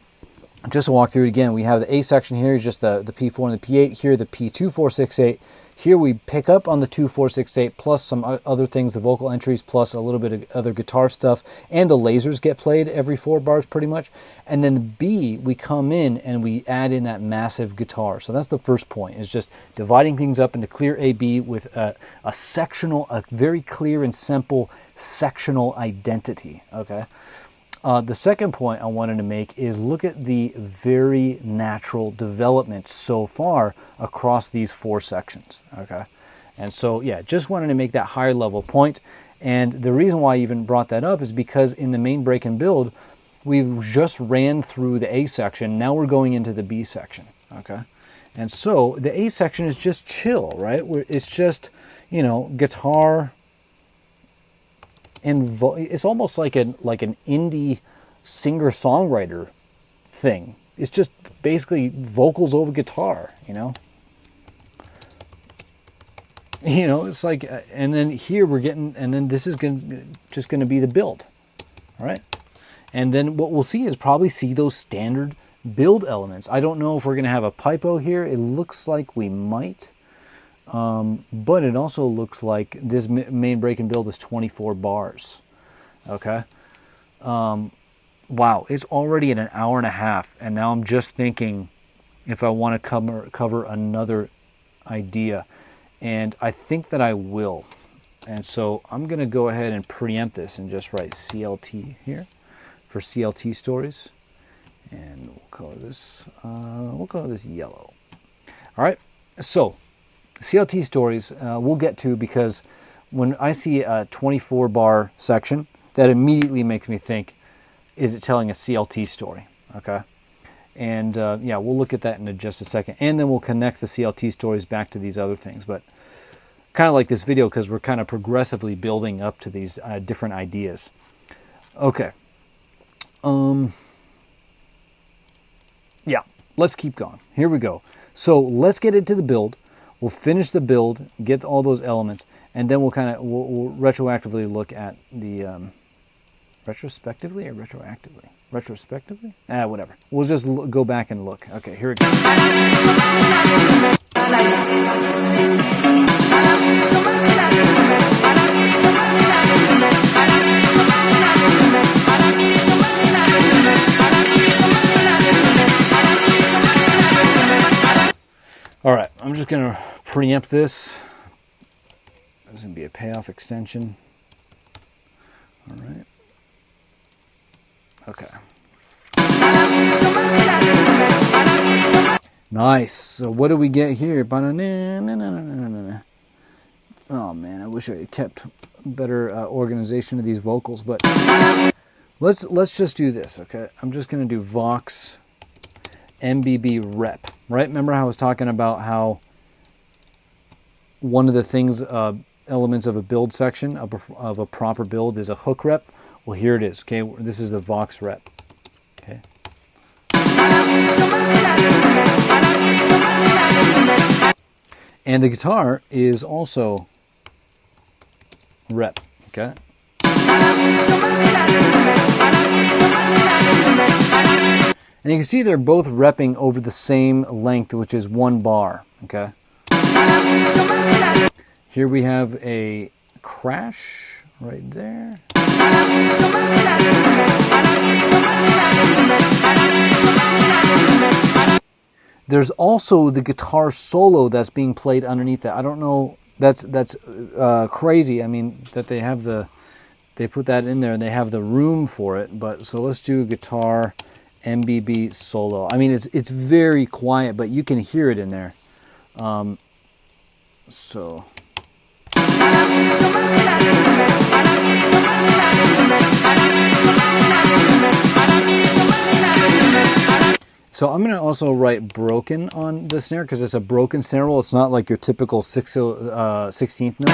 just to walk through it again, we have the A section here is just the P4 and the P8. Here, the P2, 4, 6, 8. Here we pick up on the 2, 4, 6, 8, plus some other things, the vocal entries, plus a little bit of other guitar stuff, and the lasers get played every 4 bars pretty much. And then B, we come in and we add in that massive guitar. So that's the first point, is just dividing things up into clear A, B with a very clear and simple sectional identity, okay? The second point I wanted to make is look at the very natural development so far across these 4 sections, okay? And so, yeah, just wanted to make that higher level point. And the reason why I even brought that up is because in the main break and build, we've just ran through the A section. Now we're going into the B section, okay? And so the A section is just chill, right? It's just, you know, guitar, and it's almost like an indie singer-songwriter thing. It's just basically vocals over guitar, you know? You know, it's like, and then here we're getting, and then this is just going to be the build. All right. And then what we'll see is probably see those standard build elements. I don't know if we're going to have a pipo here. It looks like we might. But it also looks like this main break and build is 24 bars. Okay. Wow, it's already at an hour and a half, and now I'm just thinking if I want to cover another idea, and I think that I will. And so I'm going to go ahead and preempt this and just write CLT here for CLT stories, and we'll color this yellow. All right, so CLT stories we'll get to, because when I see a 24 bar section, that immediately makes me think, is it telling a CLT story? Okay. And yeah, we'll look at that in just a second. And then we'll connect the CLT stories back to these other things. But kind of like this video, because we're kind of progressively building up to these different ideas. Okay. Yeah, let's keep going. Here we go. So let's get into the build. We'll finish the build, get all those elements, and then we'll retroactively look at the... retrospectively or retroactively? Retrospectively? Whatever. We'll just go back and look. Okay, here we go. All right, I'm just going to preempt this. There's going to be a payoff extension. All right. Okay. Nice. So what do we get here? Oh man, I wish I had kept better organization of these vocals, but let's just do this, okay? I'm just going to do Vox MBB rep, right? Remember how I was talking about how one of the things, elements of a build section of a proper build is a hook rep? Well, here it is, okay? This is the Vox rep, okay? And the guitar is also rep, okay? And you can see they're both repping over the same length, which is 1 bar, okay? Here we have a crash right there. There's also the guitar solo that's being played underneath that. I don't know. That's crazy. I mean, that they put that in there and they have the room for it. But so let's do guitar MBB solo. I mean, it's very quiet, but you can hear it in there. So. So I'm going to also write broken on the snare, because it's a broken snare roll. It's not like your typical 16th note.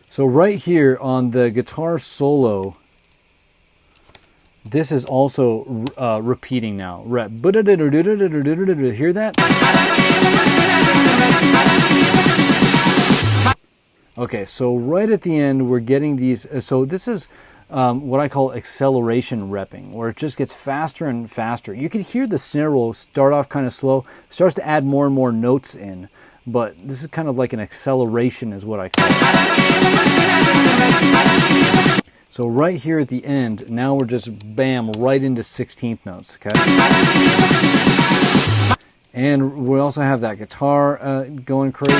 So right here on the guitar solo, this is also repeating now. Hear that? Okay, so right at the end, we're getting these. So this is what I call acceleration repping, where it just gets faster and faster. You can hear the snare roll start off kind of slow, starts to add more and more notes in. But this is kind of like an acceleration is what I call it. So right here at the end, now we're just bam, right into 16th notes, okay? And we also have that guitar going crazy.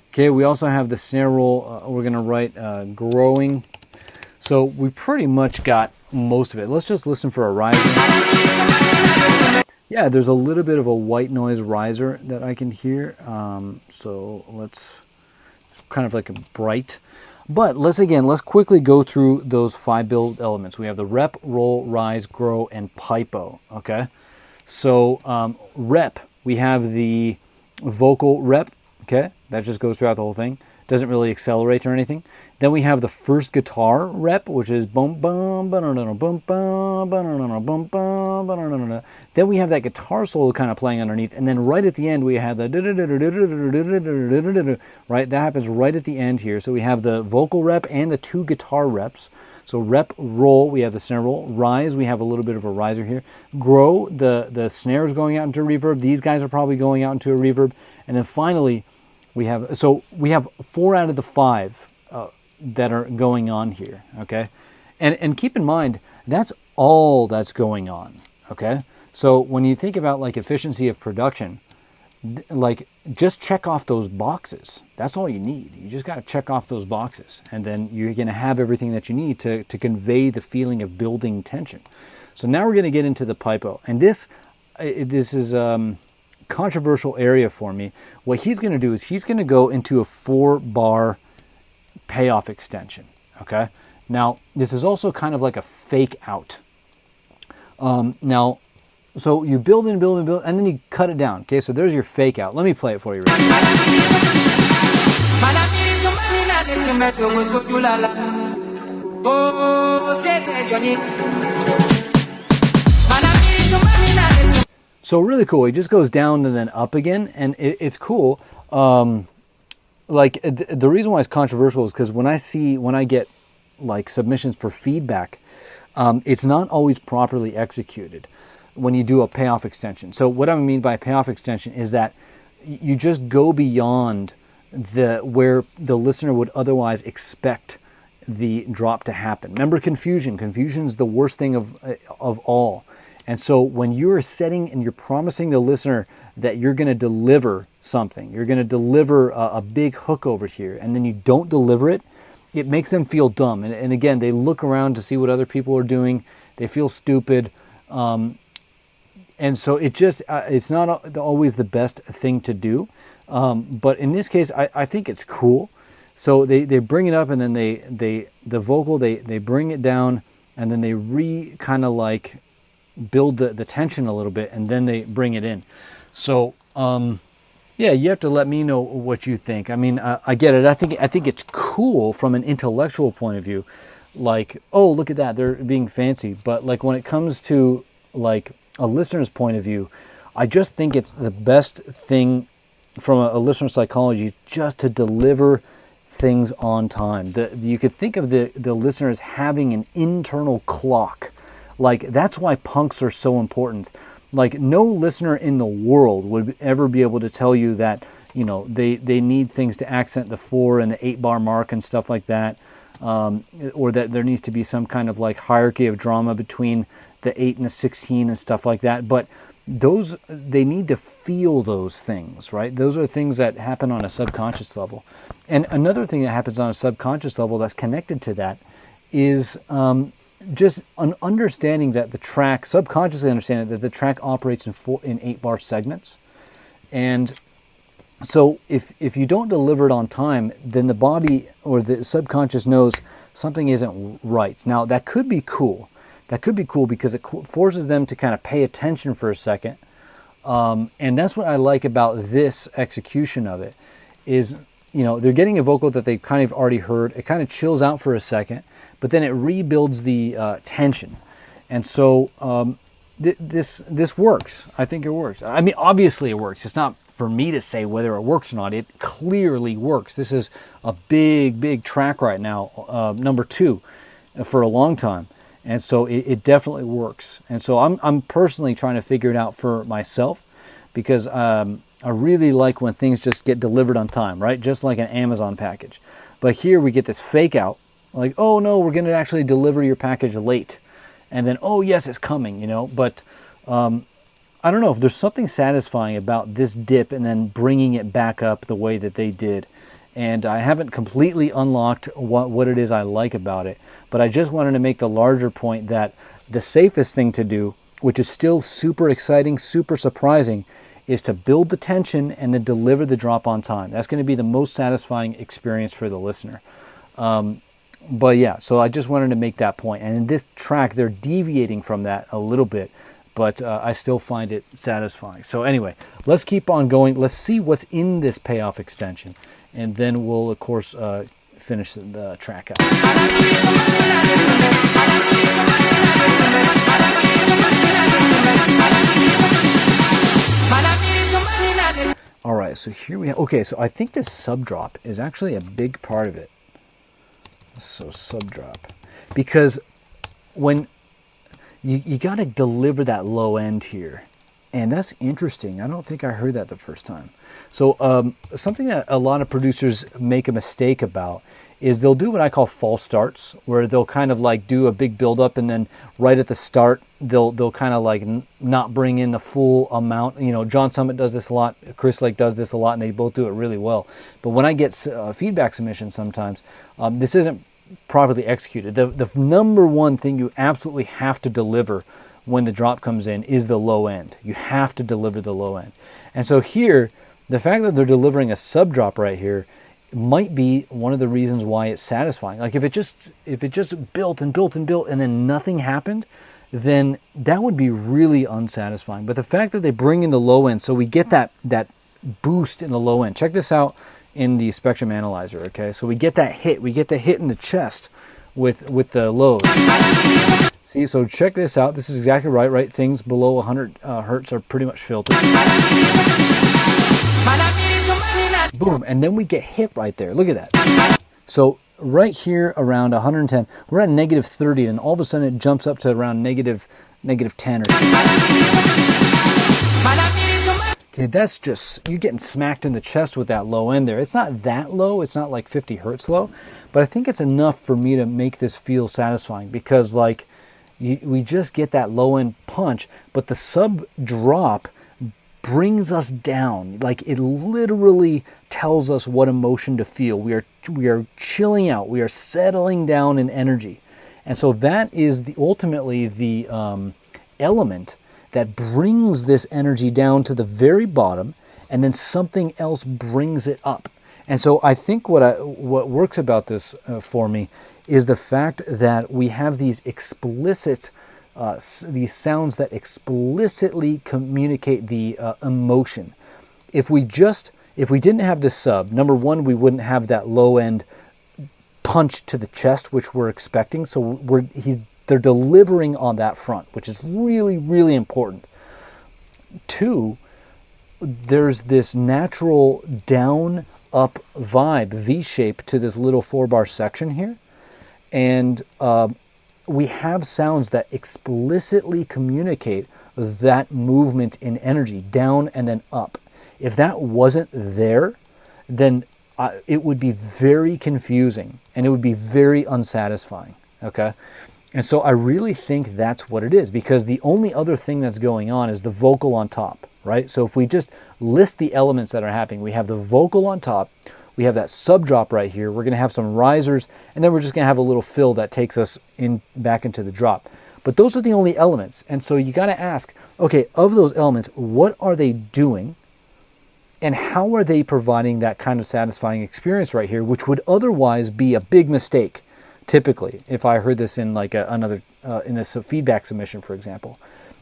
Okay, we also have the snare roll, we're gonna write growing. So we pretty much got most of it. Let's just listen for a riser. Yeah, there's a little bit of a white noise riser that I can hear. So let's kind of like a bright. But let's quickly go through those 5 build elements. We have the rep, roll, rise, grow, and pipo. Okay, so rep, we have the vocal rep. Okay, that just goes throughout the whole thing. Doesn't really accelerate or anything. Then we have the first guitar rep, which is bum bum ba bum bum bum bum. Then we have that guitar solo kind of playing underneath, and then right at the end we have the right. That happens right at the end here. So we have the vocal rep and the 2 guitar reps. So rep, roll, we have the snare roll. Rise, we have a little bit of a riser here. Grow, the snares going out into reverb. These guys are probably going out into a reverb. And then finally, we have 4 out of the 5 that are going on here, okay? And keep in mind, that's all that's going on, okay? So when you think about like efficiency of production, like just check off those boxes. That's all you need. You just got to check off those boxes, and then you're going to have everything that you need to convey the feeling of building tension. So now we're going to get into the pipo, and this is controversial area for me. What he's going to do is he's going to go into a 4-bar payoff extension. Okay. Now this is also kind of like a fake out. Now, so you build and build and build, and then you cut it down. Okay, so there's your fake out. Let me play it for you. So really cool. It just goes down and then up again, and it's cool. Like the reason why it's controversial is because when I get like submissions for feedback, it's not always properly executed when you do a payoff extension. So what I mean by payoff extension is that you just go beyond where the listener would otherwise expect the drop to happen. Remember confusion. Confusion is the worst thing of all. And so when you're setting and you're promising the listener that you're going to deliver something, you're going to deliver a big hook over here, and then you don't deliver it, it makes them feel dumb. And again, they look around to see what other people are doing. They feel stupid. And so it's not always the best thing to do. But in this case, I think it's cool. So they bring it up, and then the vocal, they bring it down, and then they kind of like build the tension a little bit, and then they bring it in. So yeah, you have to let me know what you think. I mean, I get it. I think it's cool from an intellectual point of view. Like, oh, look at that, they're being fancy. But like when it comes to like a listener's point of view, I just think it's the best thing from a listener psychology just to deliver things on time. You could think of the listener as having an internal clock. Like, that's why punks are so important. Like, no listener in the world would ever be able to tell you that, you know, they need things to accent the 4 and the 8-bar mark and stuff like that, or that there needs to be some kind of like hierarchy of drama between the 8 and the 16 and stuff like that. But they need to feel those things, right? Those are things that happen on a subconscious level. And another thing that happens on a subconscious level that's connected to that is just an understanding that the track, subconsciously understanding that the track operates in 8-bar segments. And so if you don't deliver it on time, then the body or the subconscious knows something isn't right. Now, that could be cool. That could be cool because it forces them to kind of pay attention for a second. And that's what I like about this execution of it is, you know, they're getting a vocal that they've kind of already heard. It kind of chills out for a second, but then it rebuilds the tension. And so this works. I think it works. I mean, obviously it works. It's not for me to say whether it works or not. It clearly works. This is a big track right now, number 2 for a long time. And so it definitely works. And so I'm personally trying to figure it out for myself because I really like when things just get delivered on time, right? Just like an Amazon package. But here we get this fake out, like, oh no, we're going to actually deliver your package late. And then, oh yes, it's coming, you know. But I don't know if there's something satisfying about this dip and then bringing it back up the way that they did. And I haven't completely unlocked what it is I like about it. But I just wanted to make the larger point that the safest thing to do, which is still super exciting, super surprising, is to build the tension and then deliver the drop on time. That's going to be the most satisfying experience for the listener. But yeah, so I just wanted to make that point. And in this track, they're deviating from that a little bit, but I still find it satisfying. So anyway, let's keep on going. Let's see what's in this payoff extension, and then we'll, of course, finish the track out. All right, so here we have, okay, so I think this sub drop is actually a big part of it. So sub drop, because when you got to deliver that low end here, and that's interesting. I don't think I heard that the first time. So something that a lot of producers make a mistake about is they'll do what I call false starts, where they'll kind of like do a big build-up, and then right at the start they'll kind of like not bring in the full amount. You know, John Summit does this a lot, Chris Lake does this a lot, and they both do it really well. But when I get feedback submissions sometimes, this isn't properly executed. The number one thing you absolutely have to deliver when the drop comes in is the low end. You have to deliver the low end. And so here, the fact that they're delivering a sub drop right here might be one of the reasons why it's satisfying. Like if it just built and built and built and then nothing happened, then that would be really unsatisfying. But the fact that they bring in the low end, so we get that boost in the low end. Check this out in the spectrum analyzer, okay? So we get that hit. We get the hit in the chest with the lows. See, so check this out. This is exactly right, right? Things below 100 hertz are pretty much filtered. Boom, and then we get hit right there. Look at that. So right here around 110, we're at negative 30, and all of a sudden it jumps up to around negative 10 or okay, that's just, you're getting smacked in the chest with that low end there. It's not that low, it's not like 50 hertz low, but I think it's enough for me to make this feel satisfying, because like we just get that low end punch, but the sub drop brings us down. Like it literally tells us what emotion to feel. We are chilling out. We are settling down in energy. And so that is ultimately the element that brings this energy down to the very bottom, and then something else brings it up. And so I think what works about this for me is the fact that we have these explicit these sounds that explicitly communicate the emotion. If we didn't have this sub, number one, we wouldn't have that low end punch to the chest, which we're expecting. So they're delivering on that front, which is really, really important. Two, there's this natural down up vibe, V-shape, to this little 4-bar section here, and we have sounds that explicitly communicate that movement in energy, down and then up. If that wasn't there, then it would be very confusing and it would be very unsatisfying, okay? And so I really think that's what it is, because the only other thing that's going on is the vocal on top, right? So if we just list the elements that are happening, we have the vocal on top, we have that sub drop right here, we're going to have some risers, and then we're just going to have a little fill that takes us back into the drop. But those are the only elements. And so you got to ask, okay, of those elements, what are they doing? And how are they providing that kind of satisfying experience right here, which would otherwise be a big mistake, typically, if I heard this in like in a feedback submission, for example.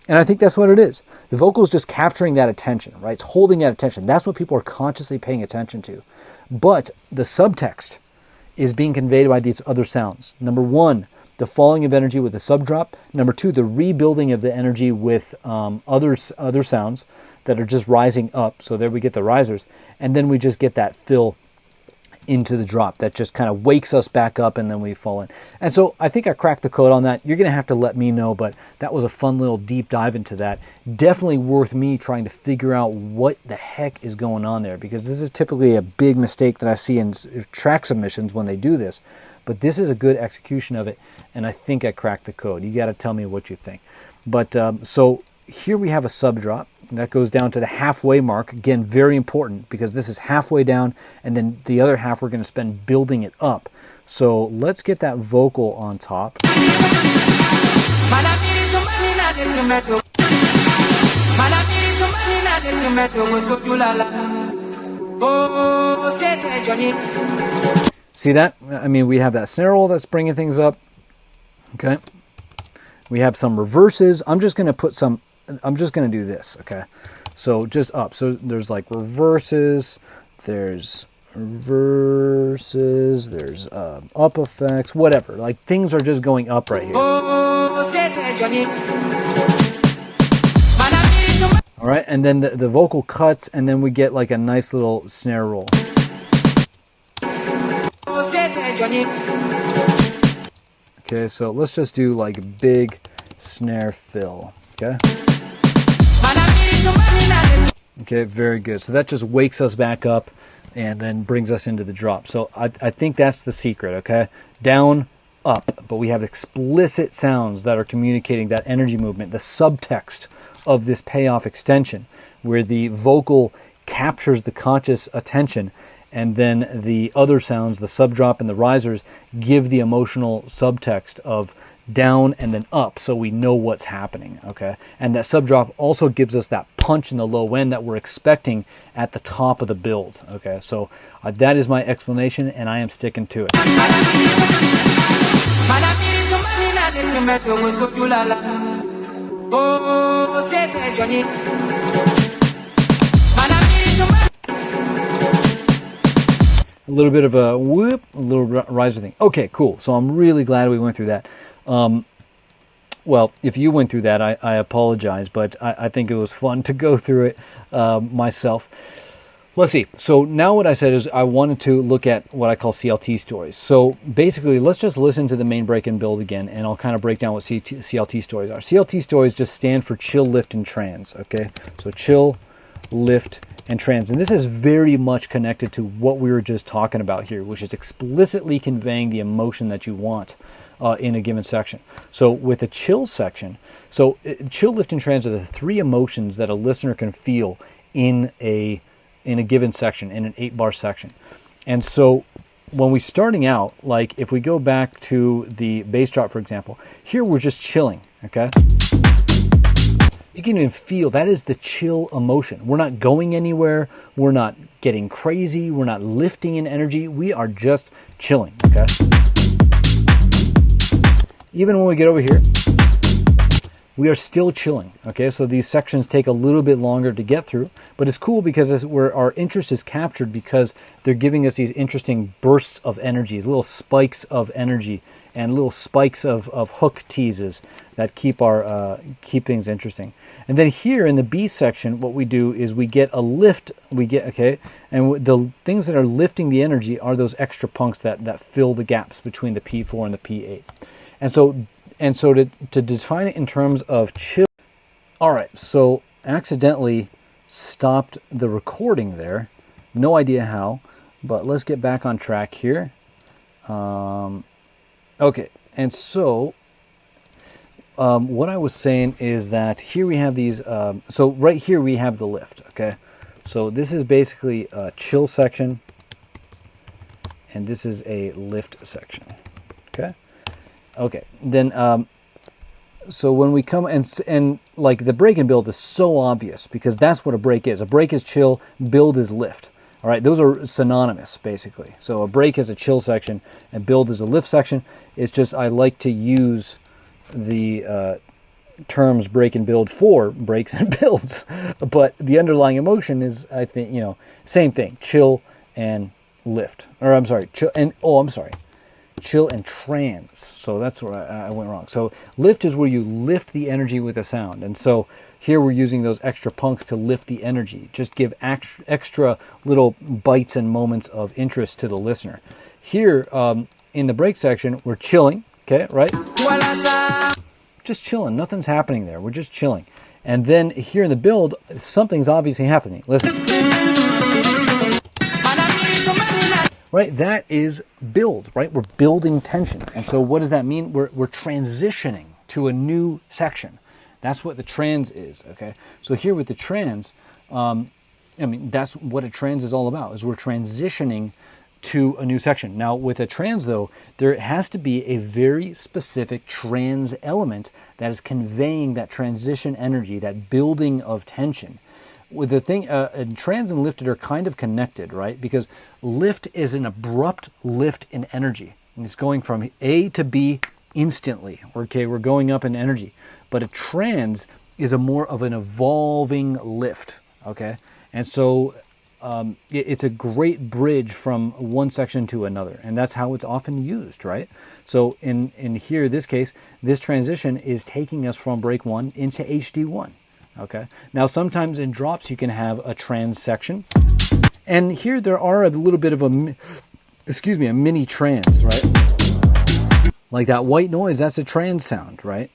And I think that's what it is. The vocal is just capturing that attention, right? It's holding that attention. That's what people are consciously paying attention to. But the subtext is being conveyed by these other sounds. Number one, the falling of energy with the sub drop. Number two, the rebuilding of the energy with other sounds that are just rising up. So there we get the risers. And then we just get that fill into the drop that just kind of wakes us back up, and then we fall in. And so I think I cracked the code on that. You're going to have to let me know, but that was a fun little deep dive into that. Definitely worth me trying to figure out what the heck is going on there, because this is typically a big mistake that I see in track submissions when they do this. But this is a good execution of it, and I think I cracked the code. You got to tell me what you think. But so here we have a sub drop. That goes down to the halfway mark. Again, very important, because this is halfway down, and then the other half we're going to spend building it up. So let's get that vocal on top. See that? I mean, we have that snare roll that's bringing things up. Okay. We have some reverses. I'm just going to do this. Okay. So just up. So there's like reverses, there's reverses, there's up effects, whatever. Like things are just going up right here. All right. And then the vocal cuts, and then we get like a nice little snare roll. Okay, so let's just do like big snare fill. Okay. Okay, very good. So that just wakes us back up and then brings us into the drop. So I think that's the secret, okay? Down, up. But we have explicit sounds that are communicating that energy movement, the subtext of this payoff extension, where the vocal captures the conscious attention, and then the other sounds, the subdrop and the risers, give the emotional subtext of down and then up, so we know what's happening, okay? And that subdrop also gives us that punch in the low end that we're expecting at the top of the build, okay? So that is my explanation, and I am sticking to it. A little bit of a whoop, a little riser thing. Okay, cool. So I'm really glad we went through that. Well, if you went through that, I apologize, but I think it was fun to go through it myself. Let's see. So now what I said is I wanted to look at what I call CLT stories. So basically, let's just listen to the main break and build again, and I'll kind of break down what CLT stories are. CLT stories just stand for chill, lift, and trans, okay? So chill, lift, and trans. And this is very much connected to what we were just talking about here, which is explicitly conveying the emotion that you want in a given section. So with a chill section, so chill, lift, and trans are the three emotions that a listener can feel in a given section, in an 8-bar section. And so when we're starting out, like if we go back to the bass drop, for example, here we're just chilling, okay? You can even feel that is the chill emotion. We're not going anywhere. We're not getting crazy. We're not lifting in energy. We are just chilling, okay? Even when we get over here, we are still chilling, okay? So these sections take a little bit longer to get through, but it's cool because our interest is captured because they're giving us these interesting bursts of energy, little spikes of energy, and little spikes of hook teases that keep things interesting. And then here in the B section, what we do is we get a lift. And the things that are lifting the energy are those extra punks that fill the gaps between the P4 and the P8. And so to define it in terms of chill. All right, so accidentally stopped the recording there. No idea how, but let's get back on track here. Okay, and so what I was saying is that here we have these, so right here we have the lift, okay? So this is basically a chill section, and this is a lift section, okay? Okay, then, so when we come and like the break and build is so obvious because that's what a break is. A break is chill, build is lift. All right, those are synonymous, basically. So a break is a chill section, and build is a lift section. It's just I like to use the terms break and build for breaks and builds, but the underlying emotion is, I think, same thing, chill and lift. Or I'm sorry, chill and trans. So that's where I went wrong. So lift is where you lift the energy with a sound, and so here we're using those extra punks to lift the energy, just give extra little bites and moments of interest to the listener. Here in the break section, we're chilling, okay, right? Just chilling, nothing's happening there, we're just chilling. And then here in the build, something's obviously happening. Listen. Right, that is build, right? We're building tension. And so what does that mean? We're transitioning to a new section. That's what the trans is, okay? So here with the trans, that's what a trans is all about, is we're transitioning to a new section. Now with a trans though, there has to be a very specific trans element that is conveying that transition energy, that building of tension. with the thing, trans and lifted are kind of connected, right? Because lift is an abrupt lift in energy. And it's going from A to B instantly. Okay, we're going up in energy. But a trans is a more of an evolving lift. Okay, and so it's a great bridge from one section to another, and that's how it's often used, right? So in here, this case, this transition is taking us from break 1 into HD1. Okay. Now sometimes in drops you can have a trans section, and here there are a little bit of a mini trans, right? Like that white noise, that's a trans sound, right?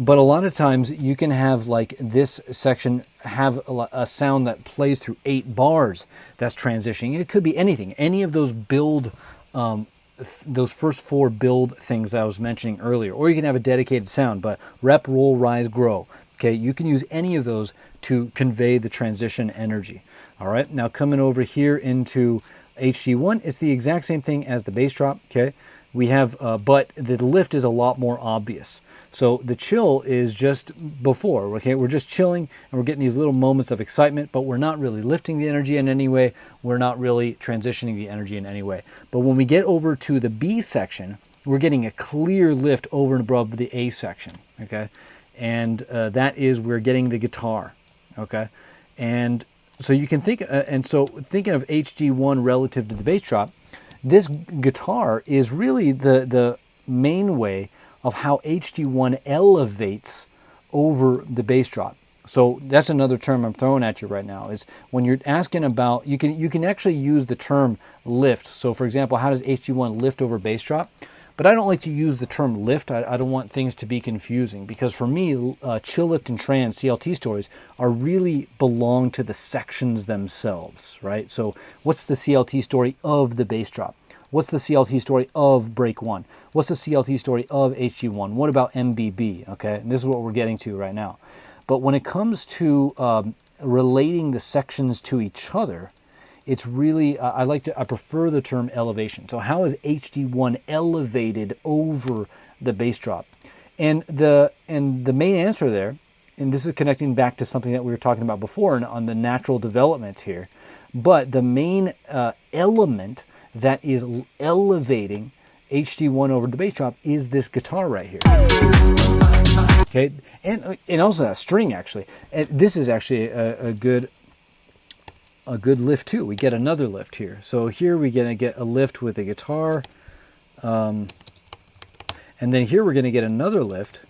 But a lot of times you can have like this section have a sound that plays through 8 bars that's transitioning. It could be anything, any of those build, those first 4 build things that I was mentioning earlier. Or you can have a dedicated sound, but rep, roll, rise, grow. Okay, you can use any of those to convey the transition energy. All right, now coming over here into HD1, it's the exact same thing as the bass drop. Okay, we have, but the lift is a lot more obvious. So the chill is just before, okay? We're just chilling and we're getting these little moments of excitement, but we're not really lifting the energy in any way. We're not really transitioning the energy in any way. But when we get over to the B section, we're getting a clear lift over and above the A section, okay? And that is, we're getting the guitar, okay? And so you can think, and so thinking of HD1 relative to the bass drop, this guitar is really the main way of how HD1 elevates over the bass drop. So that's another term I'm throwing at you right now, is when you're asking about, you can actually use the term lift. So for example, how does HD1 lift over bass drop? But I don't like to use the term lift. I don't want things to be confusing, because for me, chill, lift, and trans CLT stories are really belong to the sections themselves, right? So what's the CLT story of the bass drop? What's the CLT story of break 1? What's the CLT story of HG1? What about MBB? Okay, and this is what we're getting to right now. But when it comes to relating the sections to each other, it's really, I prefer the term elevation. So how is HD1 elevated over the bass drop? And the main answer there, and this is connecting back to something that we were talking about before on the natural development here, but the main element that is elevating HD1 over the bass drop is this guitar right here. Okay, and also that string actually. And this is actually a good lift too. We get another lift here. So here we're gonna get a lift with the guitar, and then here we're gonna get another lift,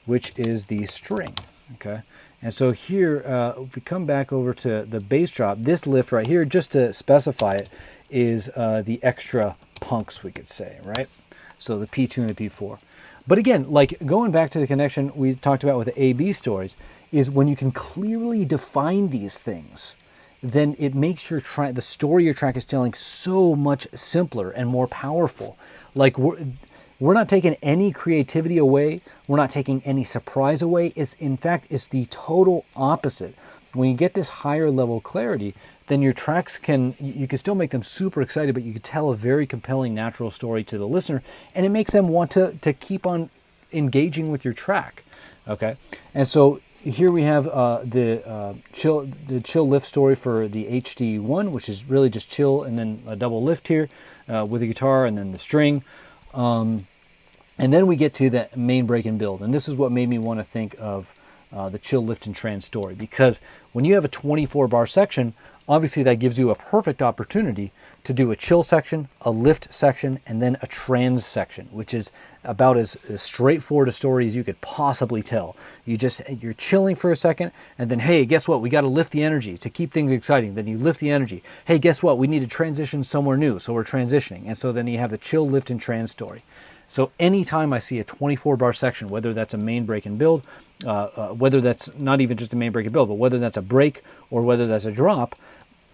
which is the string. Okay, and so here if we come back over to the bass drop, this lift right here, just to specify it, is the extra punks, we could say, right? So the P2 and the P4. But again, like going back to the connection we talked about with the A-B stories, is when you can clearly define these things, then it makes your track, the story your track is telling, so much simpler and more powerful. Like we're not taking any creativity away. We're not taking any surprise away. In fact, it's the total opposite. When you get this higher level clarity, then your tracks you can still make them super excited, but you can tell a very compelling natural story to the listener, and it makes them want to keep on engaging with your track. Okay, and so here we have the chill lift story for the HD1, which is really just chill and then a double lift here with the guitar and then the string. And then we get to the main break and build, and this is what made me want to think of the chill, lift, and trans story, because when you have a 24 bar section, obviously that gives you a perfect opportunity to do a chill section, a lift section, and then a trans section, which is about as straightforward a story as you could possibly tell. You're chilling for a second, and then, hey, guess what? We got to lift the energy to keep things exciting. Then you lift the energy. Hey, guess what? We need to transition somewhere new, so we're transitioning. And so then you have the chill, lift, and trans story. So anytime I see a 24 bar section, whether that's a main break and build, whether that's not even just a main break and build, but whether that's a break or whether that's a drop,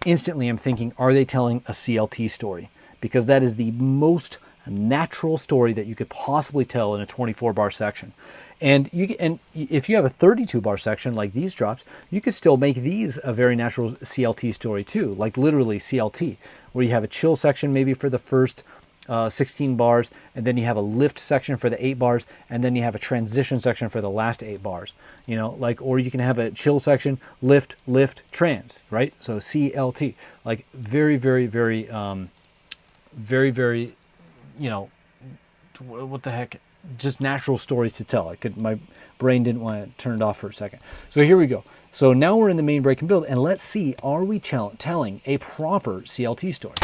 instantly I'm thinking, are they telling a CLT story? Because that is the most natural story that you could possibly tell in a 24 bar section. And if you have a 32 bar section like these drops, you could still make these a very natural CLT story too, like literally CLT, where you have a chill section maybe for the first 16 bars, and then you have a lift section for the 8 bars, and then you have a transition section for the last 8 bars. You know, like, or you can have a chill section, lift, lift, trans, right? So CLT, like very, very, very, very, very, you know, what the heck, just natural stories to tell. My brain didn't want to turn it off for a second. So here we go. So now we're in the main break and build, and let's see, are we telling a proper CLT story?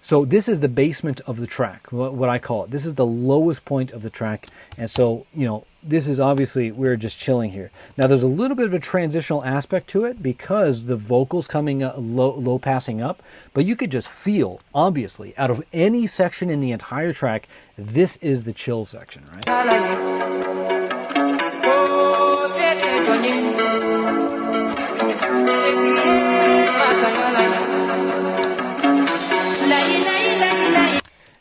So this is the basement of the track, what I call it. This is the lowest point of the track. And so, you know, this is obviously, we're just chilling here. Now there's a little bit of a transitional aspect to it because the vocals coming low passing up, but you could just feel, obviously, out of any section in the entire track, this is the chill section, right?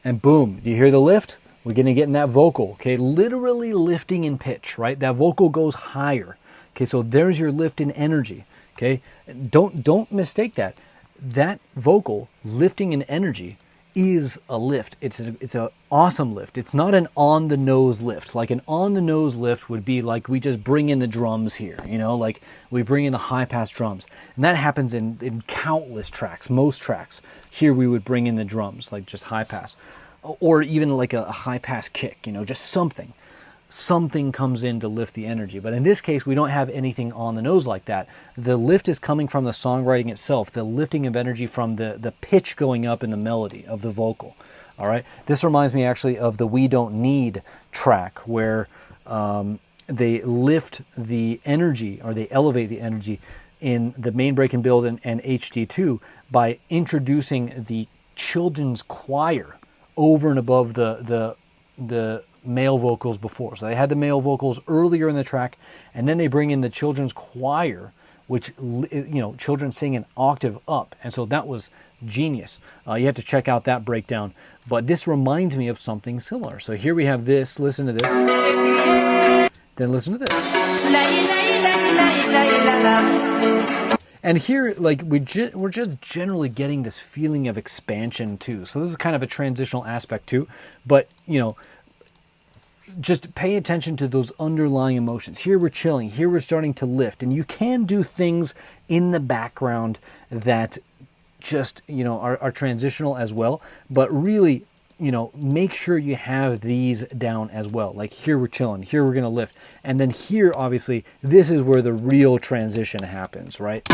And boom, do you hear the lift? We're going to get in that vocal, okay? Literally lifting in pitch, right? That vocal goes higher. Okay, so there's your lift in energy, okay? Don't mistake that. That vocal lifting in energy is a lift. It's an awesome lift. It's not an on-the-nose lift. Like an on-the-nose lift would be like we just bring in the drums here, you know? Like we bring in the high-pass drums. And that happens in countless tracks, most tracks. Here we would bring in the drums, like just high-pass. Or even like a high-pass kick, you know, just something. Something comes in to lift the energy. But in this case, we don't have anything on the nose like that. The lift is coming from the songwriting itself, the lifting of energy from the pitch going up in the melody of the vocal. All right. This reminds me actually of the We Don't Need track where they lift the energy, or they elevate the energy in the main break and build and HD2 by introducing the children's choir over and above the male vocals before. So they had the male vocals earlier in the track, and then they bring in the children's choir, which, you know, children sing an octave up. And so that was genius. You have to check out that breakdown. But this reminds me of something similar. So here we have this, listen to this. Then listen to this. And here, like, we're just generally getting this feeling of expansion too. So this is kind of a transitional aspect too. But, you know, just pay attention to those underlying emotions. Here we're chilling. Here we're starting to lift. And you can do things in the background that just, you know, are transitional as well. But really, you know, make sure you have these down as well. Like here we're chilling, here we're going to lift. And then here, obviously, this is where the real transition happens, right?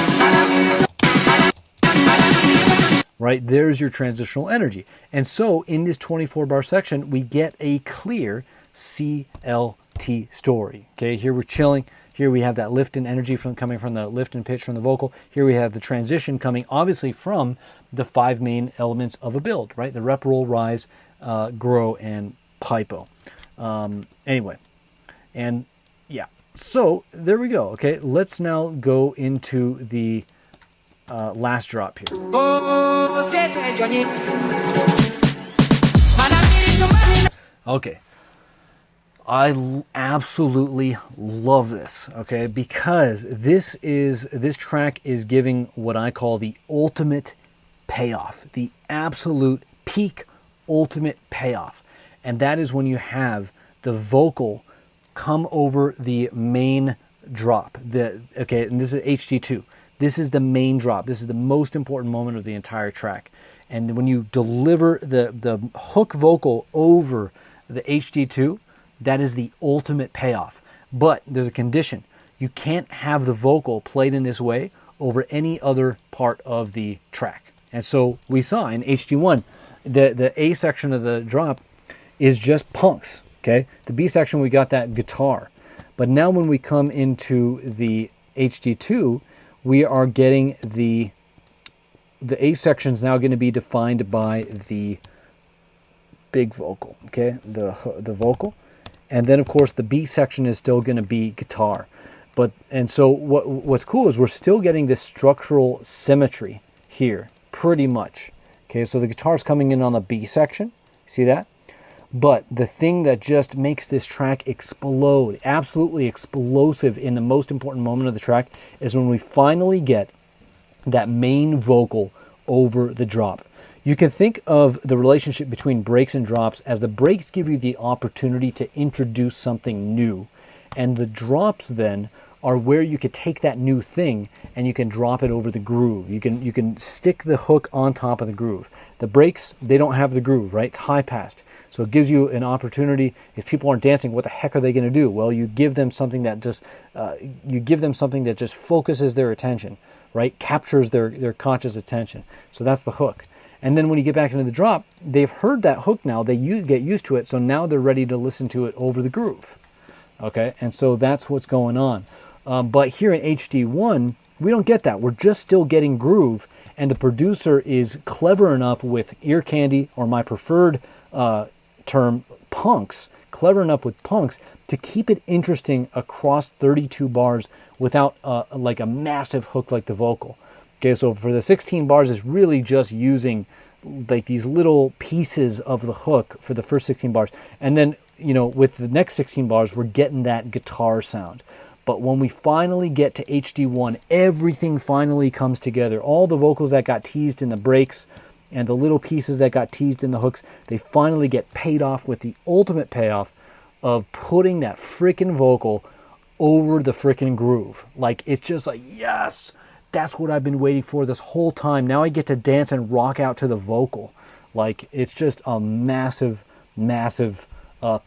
Right, there's your transitional energy. And so in this 24-bar section, we get a clear CLT story. Okay, here we're chilling. Here we have that lift in energy coming from the lift and pitch from the vocal. Here we have the transition coming obviously from the 5 main elements of a build, right? The rep, roll, rise, grow, and pipo. Anyway, and yeah, so there we go. Okay, let's now go into the last drop here. Okay. I absolutely love this, okay, because this track is giving what I call the ultimate payoff, the absolute peak ultimate payoff. And that is when you have the vocal come over the main drop. Okay, and this is HD2. This is the main drop. This is the most important moment of the entire track. And when you deliver the hook vocal over the HD2, that is the ultimate payoff. But there's a condition. You can't have the vocal played in this way over any other part of the track. And so we saw in HD1, the A section of the drop is just punks, okay? The B section, we got that guitar. But now when we come into the HD2, we are getting the A section is now going to be defined by the big vocal, okay? The vocal. And then, of course, the B section is still going to be guitar. And so what's cool is we're still getting this structural symmetry here, pretty much. Okay, so the guitar's coming in on the B section. See that? But the thing that just makes this track explode, absolutely explosive in the most important moment of the track, is when we finally get that main vocal over the drop. You can think of the relationship between breaks and drops as the breaks give you the opportunity to introduce something new, and the drops then are where you could take that new thing and you can drop it over the groove. You can stick the hook on top of the groove. The breaks, they don't have the groove, right? It's high passed. So it gives you an opportunity. If people aren't dancing, what the heck are they going to do? Well, you give them something that just focuses their attention, right? Captures their conscious attention. So that's the hook. And then when you get back into the drop, they've heard that hook now. They get used to it. So now they're ready to listen to it over the groove. Okay, and so that's what's going on. But here in HD1, we don't get that. We're just still getting groove, and the producer is clever enough with ear candy, or my preferred term, punks, clever enough with punks to keep it interesting across 32 bars without like a massive hook like the vocal. Okay, so for the 16 bars, it's really just using like these little pieces of the hook for the first 16 bars. And then, you know, with the next 16 bars, we're getting that guitar sound. But when we finally get to HD1, everything finally comes together. All the vocals that got teased in the breaks and the little pieces that got teased in the hooks, they finally get paid off with the ultimate payoff of putting that freaking vocal over the freaking groove. Like, it's just like, yes, that's what I've been waiting for this whole time. Now I get to dance and rock out to the vocal. Like, it's just a massive, massive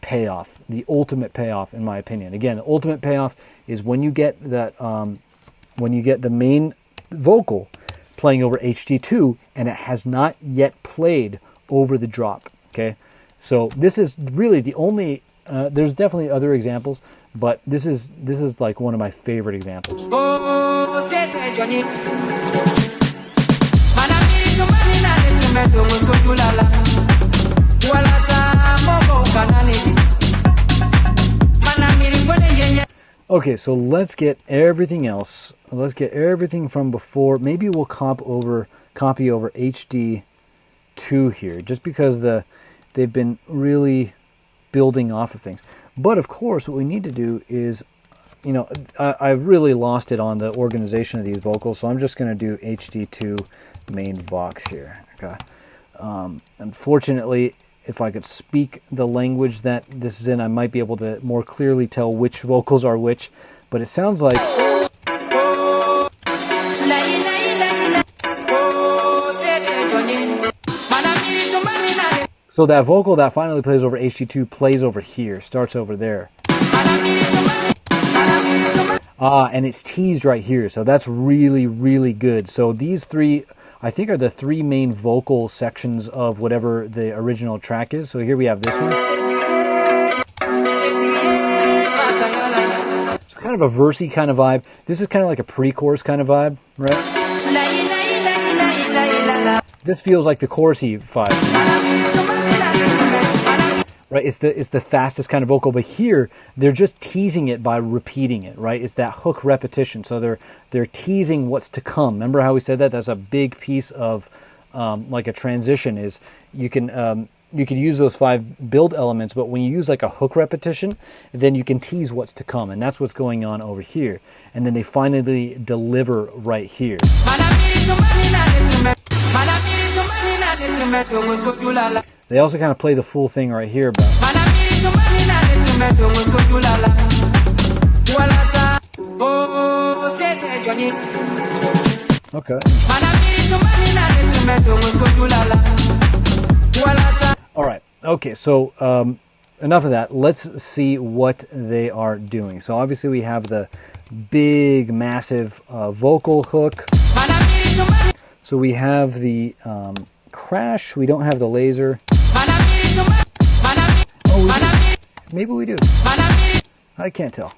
payoff, the ultimate payoff, in my opinion. Again, the ultimate payoff is when you get that, when you get the main vocal playing over HD2 and it has not yet played over the drop. Okay, so this is really the only. There's definitely other examples, but this is like one of my favorite examples. Okay, so let's get everything else. Let's get everything from before. Maybe we'll copy over HD2 here, just because they've been really building off of things. But of course, what we need to do is, you know, I really lost it on the organization of these vocals, so I'm just going to do HD2 main vox here. Okay. Unfortunately, if I could speak the language that this is in, I might be able to more clearly tell which vocals are which, but it sounds like... So that vocal that finally plays over HD2 plays over here, starts over there. And it's teased right here, so that's really, really good. So these three, I think, are the three main vocal sections of whatever the original track is. So here we have this one. It's kind of a versey kind of vibe. This is kind of like a pre-chorus kind of vibe, right? This feels like the chorusy vibe. Right, it's the fastest kind of vocal, but here they're just teasing it by repeating it. Right, it's that hook repetition. So they're teasing what's to come. Remember how we said that? That's a big piece of like a transition. Is you can use those 5 build elements, but when you use like a hook repetition, then you can tease what's to come, and that's what's going on over here. And then they finally deliver right here. They also kind of play the full thing right here. But okay. All right. Okay. So enough of that. Let's see what they are doing. So obviously we have the big, massive vocal hook. So we have the crash. We don't have the laser. Oh, we do. Maybe we do. I can't tell.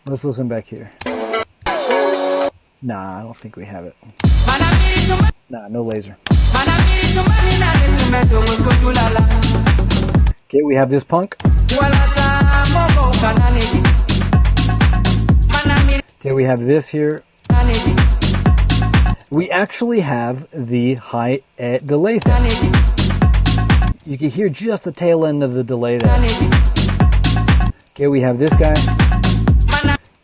Let's listen back here. Nah, I don't think we have it. Nah, no laser. Okay, we have this punk. Okay, we have this here. We actually have the high delay thing. You can hear just the tail end of the delay there. Okay, we have this guy.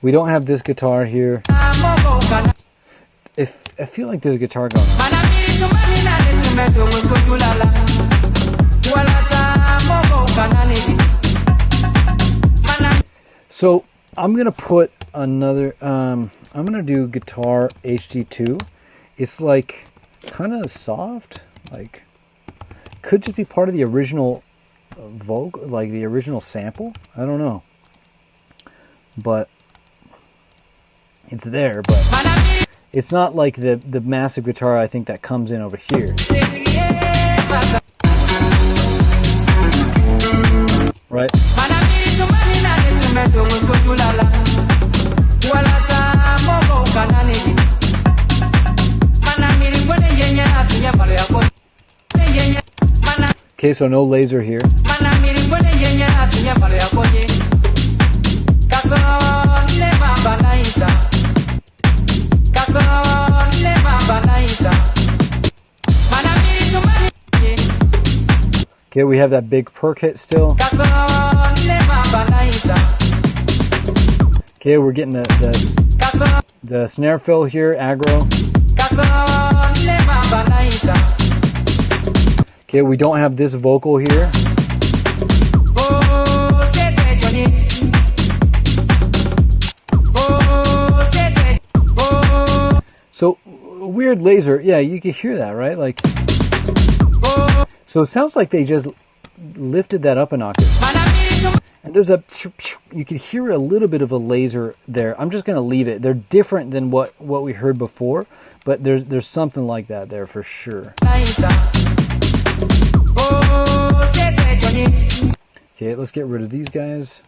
We don't have this guitar here. I feel like there's a guitar going on. So I'm gonna put another. I'm gonna do guitar HD2. It's like kind of soft, like could just be part of the original vocal, like the original sample. I don't know, but it's there. But it's not like the massive guitar I think that comes in over here. Right? Okay, so no laser here. Okay, we have that big perk hit still. Okay, we're getting the snare fill here, aggro. Okay, we don't have this vocal here. So, weird laser. Yeah, you can hear that, right? Like, so it sounds like they just lifted that up an octave. And there's you can hear a little bit of a laser there. I'm just going to leave it. They're different than what we heard before, but there's something like that there for sure. Okay, let's get rid of these guys.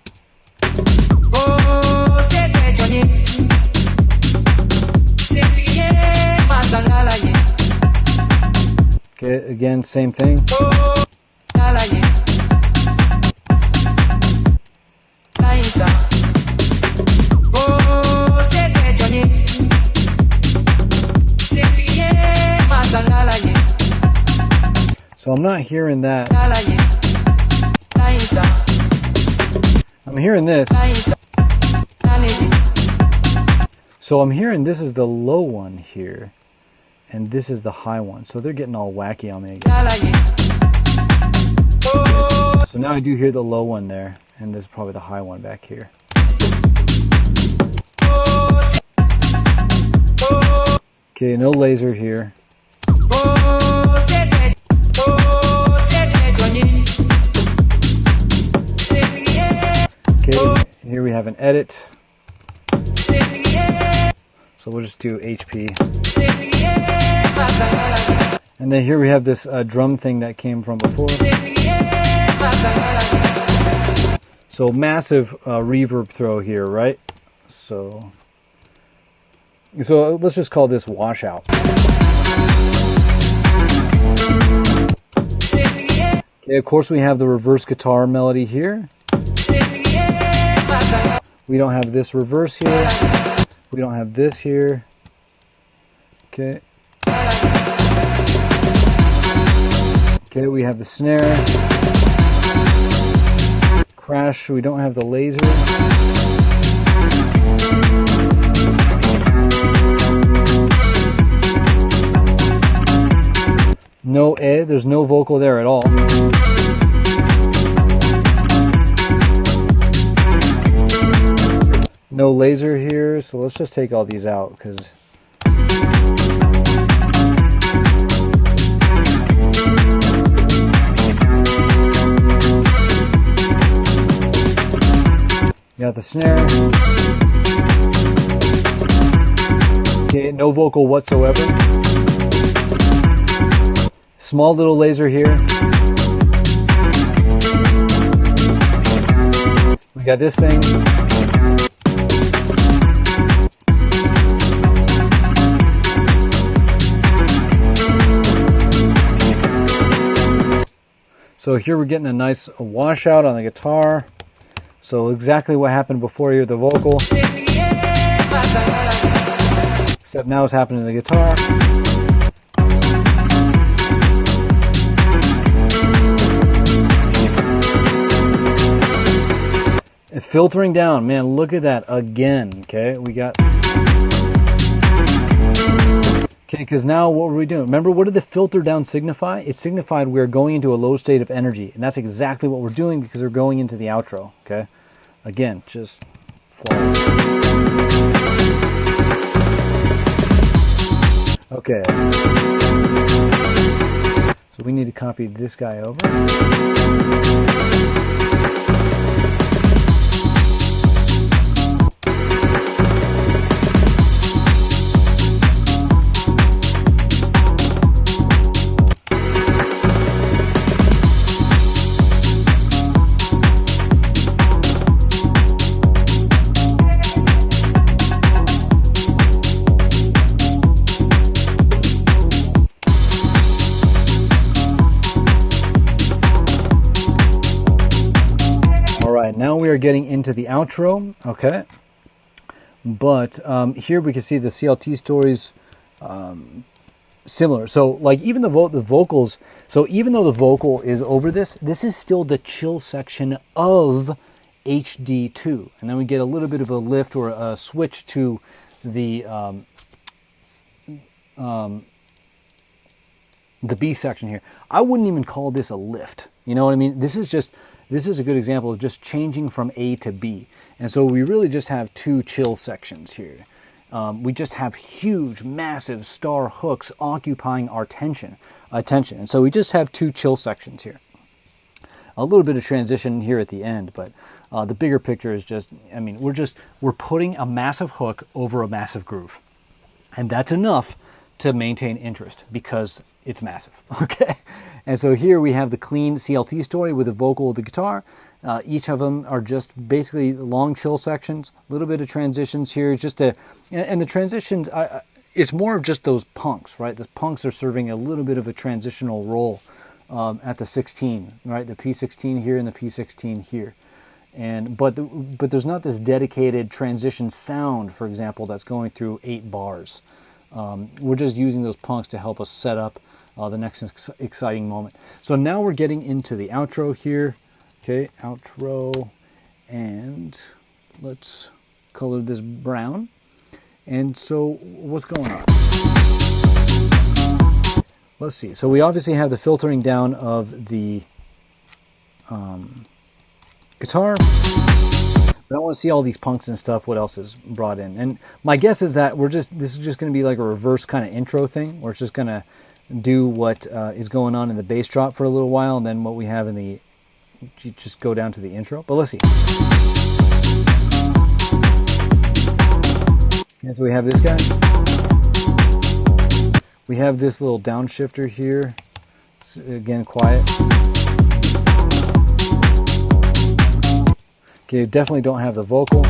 Okay, again, same thing. So I'm not hearing that. I'm hearing this. So I'm hearing this is the low one here, and this is the high one. So they're getting all wacky on me again. So now I do hear the low one there, and this is probably the high one back here. Okay, no laser here. Okay, here we have an edit. So we'll just do HP. And then here we have this drum thing that came from before. So massive reverb throw here, right? So let's just call this washout. Okay, of course we have the reverse guitar melody here. We don't have this reverse here. We don't have this here. Okay. Okay, we have the snare. Crash, we don't have the laser. No there's no vocal there at all. No laser here, so let's just take all these out because you got the snare. Okay, no vocal whatsoever. Small little laser here. We got this thing. So here we're getting a nice washout on the guitar. So exactly what happened before here, the vocal. Except now it's happening to the guitar. And filtering down, man, look at that again, okay? We got... Okay, Because now what were we doing? Remember, what did the filter down signify? It signified we're going into a low state of energy. And that's exactly what we're doing because we're going into the outro. Okay. Again, just flawless. Okay. So we need to copy this guy over. Now we are getting into the outro, okay? But here we can see the CLT stories similar. So like even the vocals, so even though the vocal is over this is still the chill section of HD2. And then we get a little bit of a lift or a switch to the B section here. I wouldn't even call this a lift. You know what I mean? This is a good example of just changing from A to B. And so we really just have two chill sections here. We just have huge, massive star hooks occupying our attention. And so we just have two chill sections here. A little bit of transition here at the end, but the bigger picture is just, I mean, we're putting a massive hook over a massive groove. And that's enough to maintain interest because it's massive, okay? And so here we have the clean CLT story with the vocal of the guitar. Each of them are just basically long chill sections, a little bit of transitions here, and the transitions, it's more of just those punks, right? The punks are serving a little bit of a transitional role at the 16, right? The P16 here and the P16 here. But there's not this dedicated transition sound, for example, that's going through 8 bars. We're just using those punks to help us set up the next exciting moment. So now we're getting into the outro here. Okay, outro, and let's color this brown. And so what's going on? Let's see. So we obviously have the filtering down of the guitar. I don't want to see all these punks and stuff, what else is brought in. And my guess is that this is just going to be like a reverse kind of intro thing, where it's just going to do what is going on in the bass drop for a little while, and then what we have in the, just go down to the intro. But let's see. And so we have this guy. We have this little downshifter here. It's, again, quiet. Okay, definitely don't have the vocal.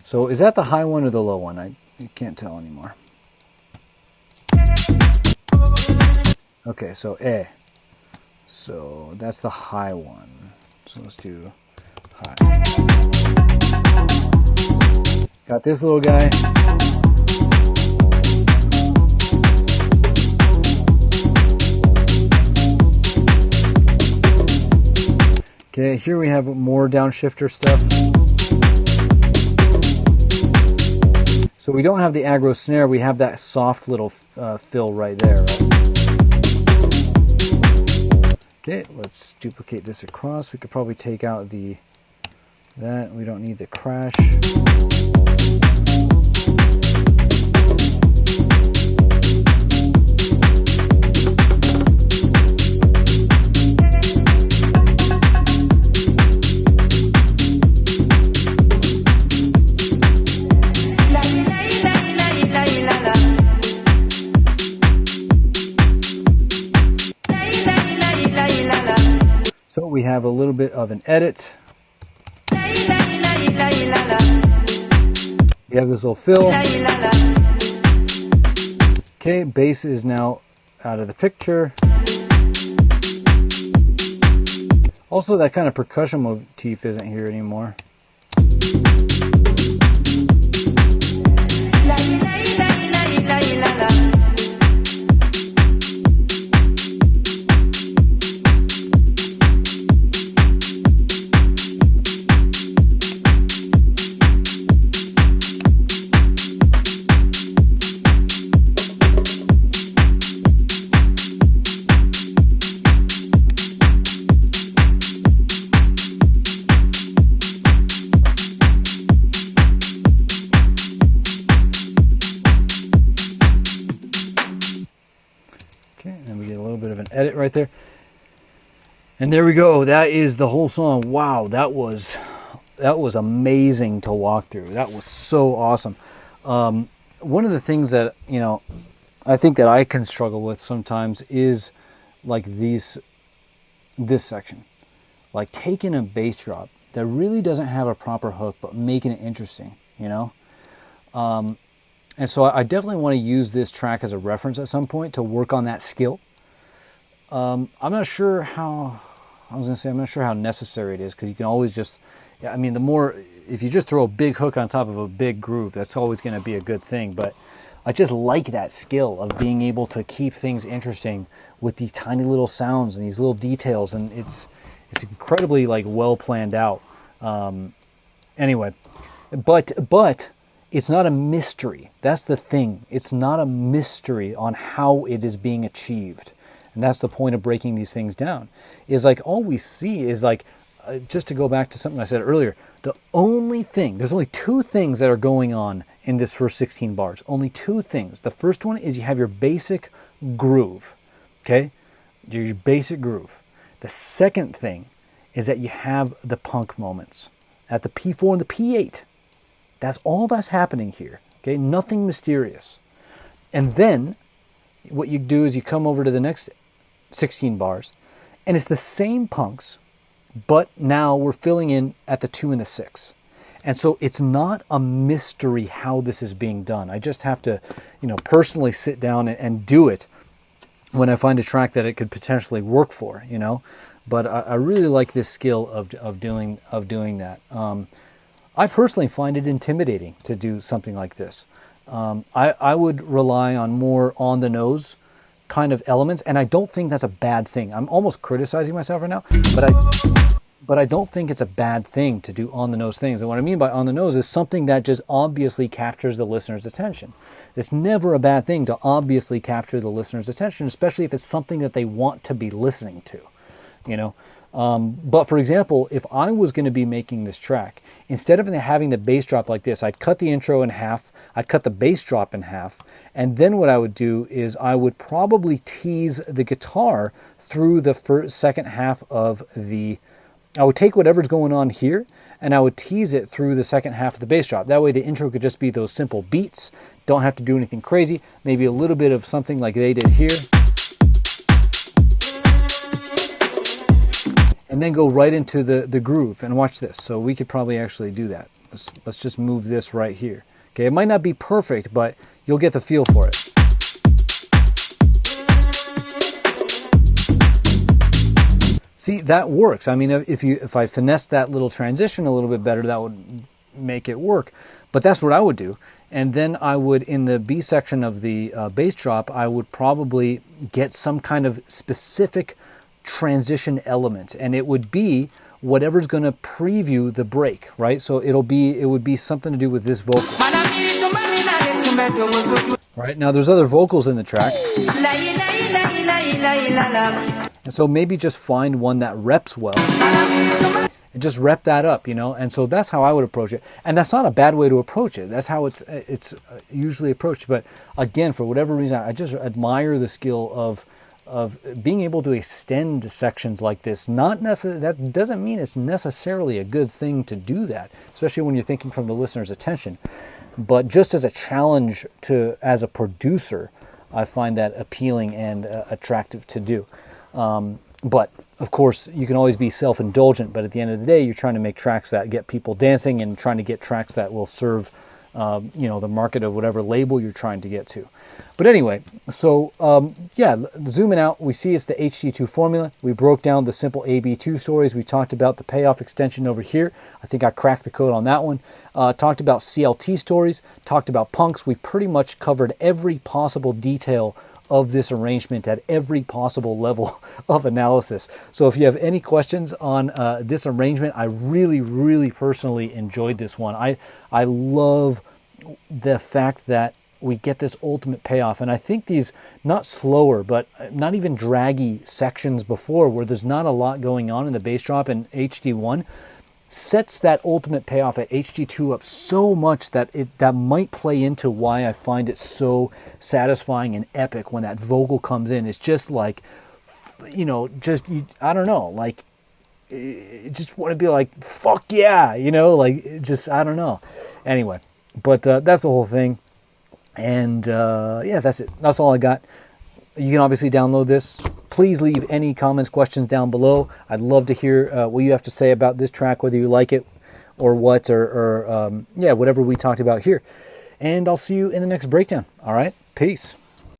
So is that the high one or the low one? I can't tell anymore. Okay, so A. So that's the high one. So let's do high. Got this little guy. Okay, here we have more downshifter stuff. So we don't have the aggro snare, we have that soft little fill right there, right? Okay, let's duplicate this across. We could probably take out that. We don't need the crash. So we have a little bit of an edit. We have this little fill. Okay, bass is now out of the picture. Also, that kind of percussion motif isn't here anymore. Okay, and then we get a little bit of an edit right there. And there we go. That is the whole song. Wow, that was amazing to walk through. That was so awesome. One of the things that, you know, I think that I can struggle with sometimes is like this section. Like taking a bass drop that really doesn't have a proper hook, but making it interesting, you know? And so I definitely want to use this track as a reference at some point to work on that skill. I'm not sure how, I'm not sure how necessary it is, because you can always just, yeah, I mean, if you just throw a big hook on top of a big groove, that's always going to be a good thing. But I just like that skill of being able to keep things interesting with these tiny little sounds and these little details, and it's incredibly like well planned out. Anyway, but it's not a mystery. That's the thing. It's not a mystery on how it is being achieved. And that's the point of breaking these things down. Is like all we see is like, just to go back to something I said earlier, there's only two things that are going on in this first 16 bars. Only two things. The first one is you have your basic groove, okay? Your basic groove. The second thing is that you have the punk moments at the P4 and the P8. That's all that's happening here, okay? Nothing mysterious. And then what you do is you come over to the next 16 bars, and it's the same punks, but now we're filling in at the 2 and the 6. And so it's not a mystery how this is being done. I just have to, you know, personally sit down and do it when I find a track that it could potentially work for, you know. But I really like this skill of doing that. I personally find it intimidating to do something like this. I would rely on more on the nose kind of elements, and I don't think that's a bad thing. I'm almost criticizing myself right now, but I don't think it's a bad thing to do on the nose things. And what I mean by on the nose is something that just obviously captures the listener's attention. It's never a bad thing to obviously capture the listener's attention, especially if it's something that they want to be listening to, you know. But for example, if I was going to be making this track, instead of having the bass drop like this, I'd cut the intro in half, I'd cut the bass drop in half, and then what I would do is I would probably tease the guitar through the second half of I would take whatever's going on here, and I would tease it through the second half of the bass drop. That way the intro could just be those simple beats, don't have to do anything crazy, maybe a little bit of something like they did here. And then go right into the groove, and watch this. So we could probably actually do that. Let's just move this right here. Okay, it might not be perfect, but you'll get the feel for it. See, that works. I mean, if I finesse that little transition a little bit better, that would make it work. But that's what I would do. And then I would, in the B section of the bass drop, I would probably get some kind of specific transition element, and it would be whatever's going to preview the break, right? So it would be something to do with this vocal. Right, now there's other vocals in the track, and so maybe just find one that reps well and just rep that up, you know. And so that's how I would approach it, and that's not a bad way to approach it. That's how it's usually approached. But again, for whatever reason, I just admire the skill of being able to extend sections like this. That doesn't mean it's necessarily a good thing to do that, especially when you're thinking from the listener's attention. But just as a challenge as a producer, I find that appealing and attractive to do. But of course, you can always be self-indulgent, but at the end of the day, you're trying to make tracks that get people dancing and trying to get tracks that will serve you know, the market of whatever label you're trying to get to. But anyway, so yeah, zooming out, we see it's the HD2 formula. We broke down the simple AB2 stories. We talked about the payoff extension over here. I think I cracked the code on that one. Talked about CLT stories, talked about punks. We pretty much covered every possible detail of this arrangement at every possible level of analysis. So if you have any questions on this arrangement, I really, really personally enjoyed this one. I love the fact that we get this ultimate payoff. And I think these, not slower, but not even draggy sections before, where there's not a lot going on in the bass drop in HD1, sets that ultimate payoff at HG2 up so much that that might play into why I find it so satisfying and epic when that vocal comes in. It's just like, you know, I don't know, like, you just want to be like, fuck yeah, you know, like, just, I don't know. Anyway, but that's the whole thing. And yeah, that's it. That's all I got. You can obviously download this. Please leave any comments, questions down below. I'd love to hear what you have to say about this track, whether you like it or what, or yeah, whatever we talked about here. And I'll see you in the next breakdown. All right, peace.